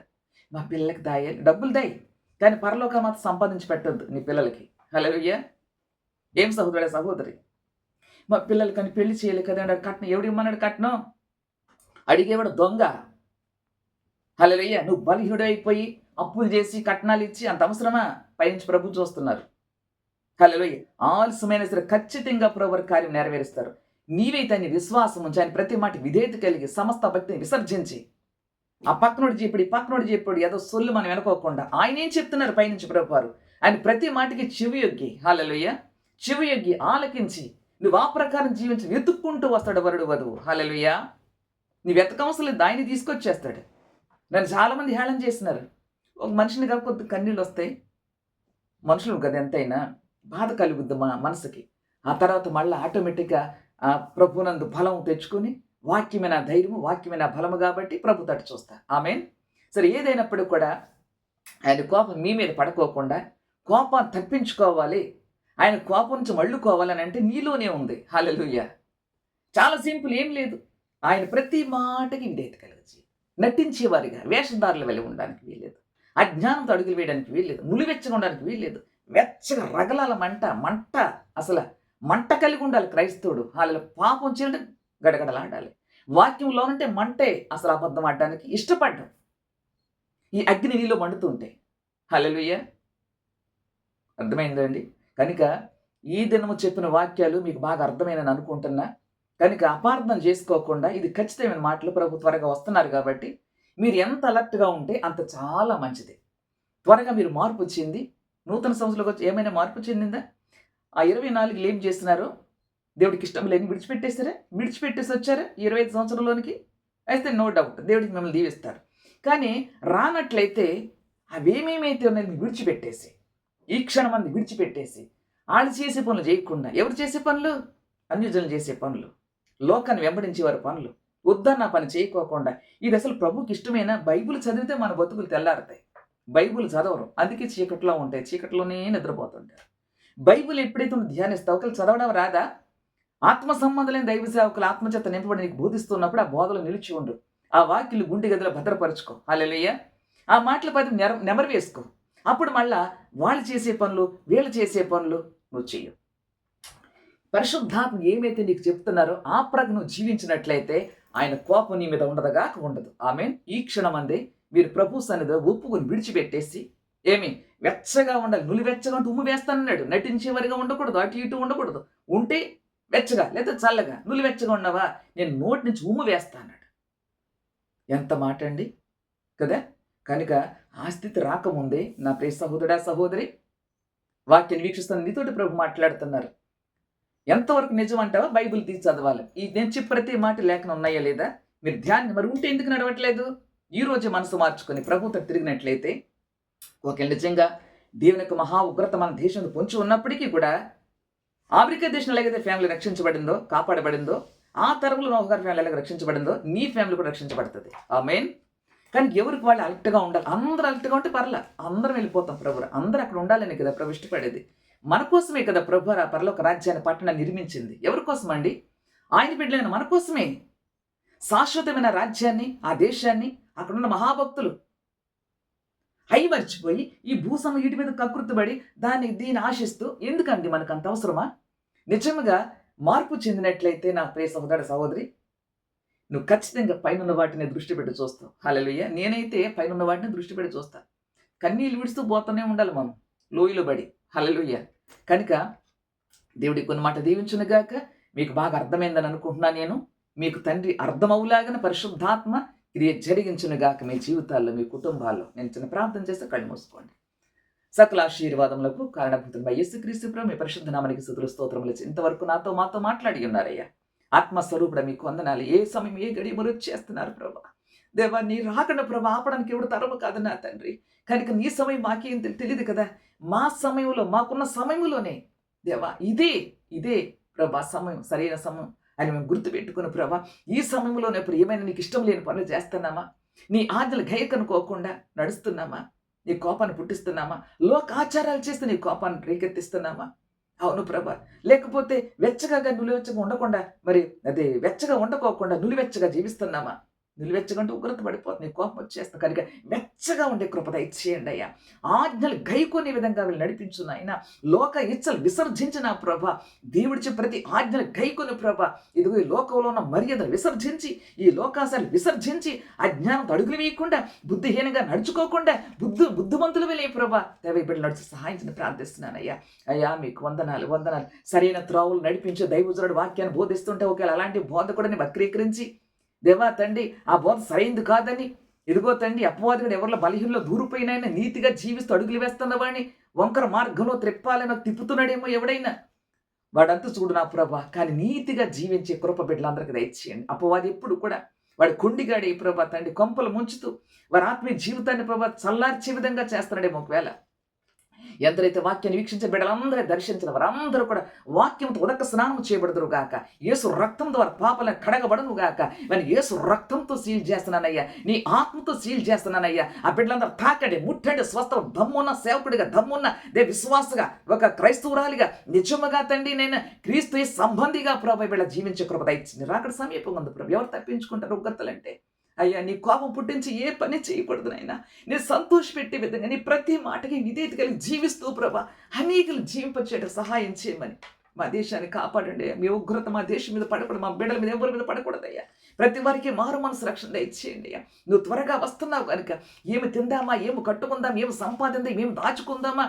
మా పిల్లలకి దాయాలి, డబ్బులు దాయి, కానీ పరలోక మాత్రం సంపాదించి పెట్టద్దు నీ పిల్లలకి. హల్లెలూయా. ఏం సహోదరుడా సహోదరి, మా పిల్లలు కానీ పెళ్లి చేయలే కదా కట్నం ఎవడు ఇమ్మన్నాడు? కట్నం అడిగేవాడు దొంగ. హల్లెలూయా. నువ్వు బలహీనుడైపోయి అప్పులు చేసి కట్నాలు ఇచ్చి అంత అవసరమా? పైనుంచి ప్రభు చూస్తున్నారు. హల్లెలూయా. ఆలస్యమైనా సరే ఖచ్చితంగా ప్రభు కార్యం నెరవేరుస్తారు. నీవైతే ఆయన విశ్వాసం ఉంచి, ఆయన ప్రతి మాట విధేయత కలిగి సమస్త భక్తిని విసర్జించి, ఆ పక్కనోడు చెప్పాడు, ఈ పక్కనోడు చెప్పాడు, ఏదో సొల్లు మనం వెనుకోకుండా ఆయన ఏం చెప్తున్నారు పైనుంచి ప్రభువారు, ఆయన ప్రతి మాటకి చెవియొగ్గి, హల్లెలూయా, చెవియొగ్గి ఆలకించి నువ్వు ఆ ప్రకారం జీవించి వెతుక్కుంటూ వస్తాడు వరుడు వధువు. హల్లెలూయా. నీ వెతకవసరం లేదు, ఆయన తీసుకొచ్చేస్తాడు. నన్ను చాలామంది హేళన చేసినారు. ఒక మనిషిని కాకపోతే కన్నీళ్ళు వస్తాయి. మనుషులు కదా ఎంతైనా బాధ కలుగుద్ది మా మనసుకి. ఆ తర్వాత మళ్ళీ ఆటోమేటిక్గా ప్రభునందు బలం తెచ్చుకొని వాక్యమే నా ధైర్యము, వాక్యమే నా బలము కాబట్టి ప్రభు తట్టు చూస్తా. ఆమేన్. సరే, ఏదైనప్పుడు కూడా ఆయన కోపం మీ మీద పడుకోకుండా కోపాన్ని తప్పించుకోవాలి, ఆయన కోపం నుంచి మళ్ళుకోవాలని అంటే నీలోనే ఉంది. హల్లెలూయా. చాలా సింపుల్, ఏం లేదు. ఆయన ప్రతి మాటకి విధేయత కలిగించి నటించేవారిగా వేషధారులు వెళ్ళి ఉండడానికి వీల్లేదు. అజ్ఞానంతో అడుగులు వేయడానికి వీల్లేదు. నులివెచ్చగా ఉండడానికి వీల్లేదు. వెచ్చగా రగలాల మంట అసలు మంట కలిగి ఉండాలి క్రైస్తవుడు. వాళ్ళ పాపం చేయడం గడగడలాడాలి. వాక్యంలోనంటే మంటే అసలు అబద్ధం ఆడడానికి ఇష్టపడ్డం. ఈ అగ్ని నీలో మండుతుంటే. హల్లెలూయా. అర్థమైందండి? కనుక ఈ దినము చెప్పిన వాక్యాలు మీకు బాగా అర్థమైనని అనుకుంటున్నా. కనుక అపార్థం చేసుకోకుండా ఇది ఖచ్చితమైన మాటలు. ప్రభు త్వరగా వస్తున్నారు కాబట్టి మీరు ఎంత అలర్ట్గా ఉంటే అంత చాలా మంచిది. త్వరగా మీరు మార్పు చెంది నూతన సంవత్సరంలోకి వచ్చి ఏమైనా మార్పు చెందిందా? ఆ 24 ఏం చేస్తున్నారు? దేవుడికి ఇష్టం లేని విడిచిపెట్టేసి వచ్చారా 25 సంవత్సరంలోనికి? అయితే నో డౌట్ దేవుడికి మిమ్మల్ని దీవిస్తారు. కానీ రానట్లయితే అవేమేమైతే ఉన్నాయో మీరు విడిచిపెట్టేసి, ఈ క్షణం మంది విడిచిపెట్టేసి, వాళ్ళు చేసే పనులు చేయకుండా, ఎవరు చేసే పనులు? అన్యజనులు చేసే పనులు, లోకాన్ని వెంబడించే వారి పనులు, వద్దన్న పని చేయకోకుండా, ఇది అసలు ప్రభుకి ఇష్టమైన. బైబిల్ చదివితే మన బతుకులు తెల్లారుతాయి. బైబిల్ చదవరు, అందుకే చీకట్లో ఉంటాయి, చీకట్లోనే నిద్రపోతుంటారు. బైబిల్ ఎప్పుడైతే నువ్వు ధ్యానిస్తావు, ఒకళ్ళు చదవడం రాదా? ఆత్మ సంబంధమైన దైవ సేవకులు ఆత్మచేత నింపబడి నీకు బోధిస్తున్నప్పుడు ఆ బోధలు నిలిచి ఉండు. ఆ వాక్యులు గుండె గదిలో భద్రపరచుకో. హల్లెలూయా. ఆ మాటల పది నెమరు వేసుకో. అప్పుడు మళ్ళా వాళ్ళు చేసే పనులు, వీళ్ళు చేసే పనులు నువ్వు చెయ్యు. పరిశుద్ధాత్మ ఏమైతే నీకు చెప్తున్నారో ఆ ప్రజ్ఞ నువ్వు జీవించినట్లయితే ఆయన కోపం నీ మీద ఉండదుగాక ఉండదు. ఆమేన్. ఈ క్షణం అందే మీరు ప్రభు సన్నిధిలో ఒప్పుకొని విడిచిపెట్టేసి, ఏమి వెచ్చగా ఉండాలి. నులివెచ్చగా ఉంటే ఉమ్ము వేస్తానన్నాడు. నటించేవారిగా ఉండకూడదు, అటు ఇటు ఉండకూడదు. ఉంటే వెచ్చగా లేదా చల్లగా. నులివెచ్చగా ఉన్నావా, నేను నోటి నుంచి ఉమ్ము వేస్తా అన్నాడు. ఎంత మాట అండి కదా. కనుక ఆ స్థితి రాకముందే నా ప్రియ సహోదరుడా సహోదరి, వాక్యాన్ని వీక్షిస్తున్న నీతోటి ప్రభు మాట్లాడుతున్నారు. ఎంతవరకు నిజం అంటావా? బైబిల్ తీసి చదవాలి. ఈ నేను చెప్పి ప్రతి మాట లేఖనం ఉన్నాయా లేదా? మీరు ధ్యానం మరి ఉంటే ఎందుకు నడవట్లేదు? ఈ రోజే మనసు మార్చుకొని ప్రభుతో తిరిగినట్లయితే, ఒకవేళ నిజంగా దేవుని యొక్క మహా ఉగ్రత మన దేశంలో పొంచి ఉన్నప్పటికీ కూడా ఆఫ్రికా దేశంలో ఎలాగైతే ఫ్యామిలీ రక్షించబడిందో, కాపాడబడిందో, ఆ తరంలో నోహ గారి ఫ్యామిలీ ఎలాగ రక్షించబడిందో నీ ఫ్యామిలీ కూడా రక్షించబడుతుంది. ఆమేన్. కానీ ఎవరికి వాళ్ళు అలర్ట్గా ఉండాలి. అందరూ అలర్ట్గా ఉంటే పర్లే, అందరం వెళ్ళిపోతాం. ప్రభు అందరూ అక్కడ ఉండాలని కదా ప్రభు ఇష్టపడేది. మన కోసమే కదా ప్రభు ఆ పరలోక రాజ్యాన్ని పట్టణాన్ని నిర్మించింది. ఎవరి కోసం అండి? ఆయన బిడ్డలైన మన కోసమే. శాశ్వతమైన రాజ్యాన్ని, ఆ దేశాన్ని, అక్కడున్న మహాభక్తులు అయి మర్చిపోయి ఈ భూసమ వీటి మీద కకృతిపడి దీన్ని ఆశిస్తూ ఎందుకండి మనకు అంత అవసరమా? నిజంగా మార్పు చెందినట్లయితే నా ప్రియ సహోదర సహోదరి, నువ్వు ఖచ్చితంగా పైనున్న వాటిని దృష్టి పెట్టి చూస్తావు. హల్లెలూయా. నేనైతే పైనున్న వాటిని దృష్టి పెట్టి చూస్తాను. కన్నీళ్ళు విడుస్తూ పోతూనే ఉండాలి మనం లోయలో పడి. హల్లెలూయా. కనుక దేవుడి కొన్ని మాట దీవించునుగాక. మీకు బాగా అర్థమైందని అనుకుంటున్నాను నేను. మీకు తండ్రి అర్థమవులాగిన పరిశుద్ధాత్మ క్రియ జరిగించునుగాక మీ జీవితాల్లో, మీ కుటుంబాల్లో. నేను చిన్న ప్రార్థన చేస్తే కళ్ళు మూసుకోండి. సకల ఆశీర్వాదములకు కారణభూతుడైన యేసుక్రీస్తు ప్రభు మీ పరిశుద్ధ నామమునకు స్తుతులు స్తోత్రములు. ఇంతవరకు మాతో మాట్లాడి ఉన్నారయ్యా. ఆత్మస్వరూపుడ మీకు వందనాలు. ఏ సమయం ఏ గడియ మరుగు చేస్తున్నారు ప్రభా. దేవా, నీ రాకడ ప్రభా ఆపడానికి ఎవడు తరము కాదు నా తండ్రి. కనుక నీ సమయం మాకేం తెలియదు కదా. మా సమయంలో, మాకున్న సమయంలోనే దేవా ఇదే ప్రభా సమయం, సరైన సమయం అని మేము గుర్తుపెట్టుకుని ప్రభా, ఈ సమయంలోనే ఇప్పుడు ఏమైనా నీకు ఇష్టం లేని పనులు చేస్తున్నామా? నీ ఆజ్ఞలు గైకనుకోకుండా నడుస్తున్నామా? నీ కోపాన్ని పుట్టిస్తున్నామా? లోక ఆచారాలు చేస్తే నీ కోపాన్ని రేకెత్తిస్తున్నామా? అవును ప్రభా. లేకపోతే వెచ్చగా నులివెచ్చగా ఉండకుండా, మరి అదే వెచ్చగా ఉండకోకుండా నులివెచ్చగా జీవిస్తున్నామా? నిలువెచ్చగంటే ఉగ్రత పడిపోతుంది, కోపం వచ్చేస్తుంది కనుక వెచ్చగా ఉండే కృప దయచేయండి అయ్యా. ఆజ్ఞలు గైకొనే విధంగా వీళ్ళు నడిపించు నాయన. లోక ఇచ్చలు విసర్జించిన ప్రభ, దేవుడిచ్చే ప్రతి ఆజ్ఞలు గైకొని ప్రభ, ఇదిగో ఈ లోకంలో ఉన్న మర్యాదలు విసర్జించి, ఈ లోకాశాలు విసర్జించి, అజ్ఞానంతో అడుగులు వేయకుండా, బుద్ధిహీనంగా నడుచుకోకుండా బుద్ధిమంతులు వెళ్ళే ప్రభ, దేవ బిడ్డలు నడిచి సహాయించని ప్రార్థిస్తున్నానయ్యా. అయ్యా మీకు వందనాలు వందనాలు. సరైన త్రోవలు నడిపించే దైవజనుడు వాక్యాన్ని బోధిస్తుంటే ఒకవేళ అలాంటి బోధకుడిని వక్రీకరించి, దేవా తండ్రి ఆ బోధ సరైంది కాదని, ఇదిగో తండ్రి అపవాదుడు ఎవరిలో బలహీనలో దూరిపోయినాయన నీతిగా జీవిస్తూ అడుగులు వేస్తున్న వాడిని వంకర మార్గంలో త్రిప్పాలని తిప్పుతున్నాడేమో ఎవడైనా, వాడంతా చూడు నా ప్రభా. కానీ నీతిగా జీవించే కృప బిడ్డలందరికీ దయచేయండి. అపవాది ఎప్పుడు కూడా వాడి కొండిగాడి ప్రభా తండ్రి కొంపలు ముంచుతూ వారి ఆత్మీయ జీవితాన్ని ప్రభా చల్లార్చే విధంగా చేస్తున్నాడేమో ఒకవేళ. ఎందరైతే వాక్యాన్ని వీక్షించే బిడ్డలందరూ దర్శించిన వారందరూ కూడా వాక్యంతో ఉదక స్నానం చేయబడదురు గాక. యేసు రక్తం ద్వారా పాపలను కడగబడను గాక. నేను యేసు రక్తంతో సీల్ చేస్తున్నానయ్యా, నీ ఆత్మతో సీల్ చేస్తున్నానయ్యా. ఆ బిడ్డలందరూ తాకండి, ముట్టండి, స్వస్థ దమ్మున్న సేవకుడిగా, దమ్మున్న విశ్వాసగా, ఒక క్రైస్తవురాలిగా, నిజముగా తండ్రి నేను క్రీస్తు సంబంధిగా ప్రభు బిడ్డ జీవించే కృప దయచింది. రాకడ సమీపం ఉంది ప్రభు. ఎవరు తప్పించుకుంటారు ఉగ్రతలంటే? అయ్యా నీ కోపం పుట్టించి ఏ పని చేయకూడదు నాయనా. నేను సంతోషపెట్టే విధంగా నీ ప్రతి మాటకి విధేయత కలిగి జీవిస్తూ ప్రభా అనేకలు జీవింపచేయడం సహాయం చేయమని. మా దేశాన్ని కాపాడండి. మీ ఉగ్రత మా దేశం మీద పడకూడదు, మా బిడ్డల మీద ఎవరి మీద పడకూడదయ్యా. ప్రతి వారికి మారు మనసు రక్షణ దయచేయండి అయ్యా. నువ్వు త్వరగా వస్తున్నావు కనుక ఏమి తిందామా, ఏమి కట్టుకుందామా, ఏమి సంపాదిందామా, ఏమి దాచుకుందామా,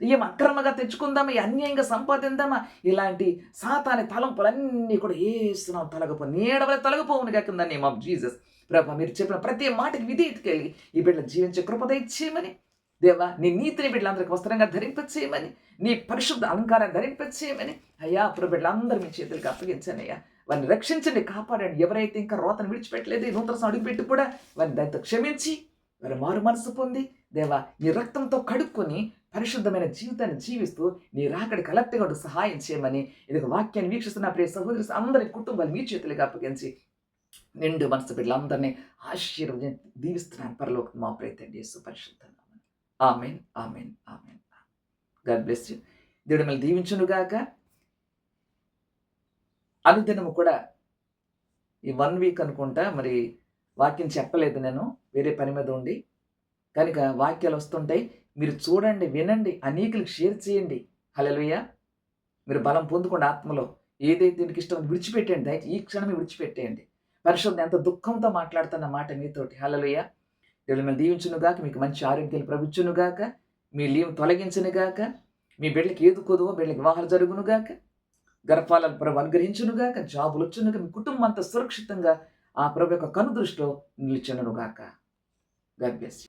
ఏం అక్రమంగా తెచ్చుకుందామా, అన్యాయంగా సంపాదిందామా, ఇలాంటి సాతాని తలంపులన్నీ కూడా ఏస్తున్నాం తొలగపో, నీడవలే తొలగిపోవును కాకుండా నేమ్ ఆఫ్ జీసస్. ప్రభా మీరు చెప్పిన ప్రతి మాటకి విధేయత కలిగి ఈ బిడ్డలు జీవించే కృప దయచేయమని. దేవా నీ నీతిని బిడ్డలందరికీ వస్త్రంగా ధరింపచేయమని, నీ పరిశుద్ధ అలంకారాన్ని ధరింపచేయమని అయ్యా. అప్పుడు బిడ్డలందరూ మీ చేతులకు అప్పగించండి అయ్యా. వారిని రక్షించండి, కాపాడండి. ఎవరైతే ఇంకా రోతను విడిచిపెట్టలేదు, ఈ నూతన అడుగుపెట్టి కూడా వారిని దయతో క్షమించి వారి మారు మనసు పొంది దేవా నీ రక్తంతో కడుక్కొని పరిశుద్ధమైన జీవితాన్ని జీవిస్తూ నీ రాకడి కలెక్ట్గా సహాయం చేయమని ఇది వాక్యాన్ని వీక్షిస్తున్న ప్రియ సహోదరి అందరి కుటుంబాలు మీ చేతులకు అప్పగించి నిండు మనసు బిడ్డలందరినీ ఆశీర్వదించి దీవిస్తున్నాను. పరలోక మా ప్రియతండి యేసు పరిశుద్ధ నామమున. Amen amen amen. God bless you. దేవుడు మిమ్మల్ని దీవించునుగాక. అనుదినము కూడా ఈ 1 వీక్ అనుకుంటా మరి వాక్యం చెప్పలేదు, నేను వేరే పని మీద ఉండి. కనుక వాక్యాలు వస్తుంటాయి, మీరు చూడండి, వినండి, అనేకులకు షేర్ చేయండి. హల్లెలూయా. మీరు బలం పొందుకోండి ఆత్మలో. ఏదైతే దీనికి ఇష్టం విడిచిపెట్టండి, దయచేసి ఈ క్షణమే విడిచిపెట్టేయండి. పరిశుద్ధ ఎంత దుఃఖంతో మాట్లాడుతున్న మాట మీతోటి. హల్లెలూయా. దేవుడు మిమ్మల్ని దీవించునుగాక, మీకు మంచి ఆరోగ్యాలు ప్రభుత్వనుగాక, మీ లీవ్ తొలగించునుగాక, మీ బిడ్డలకి ఏది కొదువో బిడ్డలకి వివాహాలు జరుగునుగాక, గర్భాలను ప్రభు అనుగ్రహించునుగాక, జాబులు వచ్చునుగా, మీ కుటుంబం అంతా సురక్షితంగా ఆ ప్రభు యొక్క కను దృష్టిలో నిలిచునుగాక. God bless you.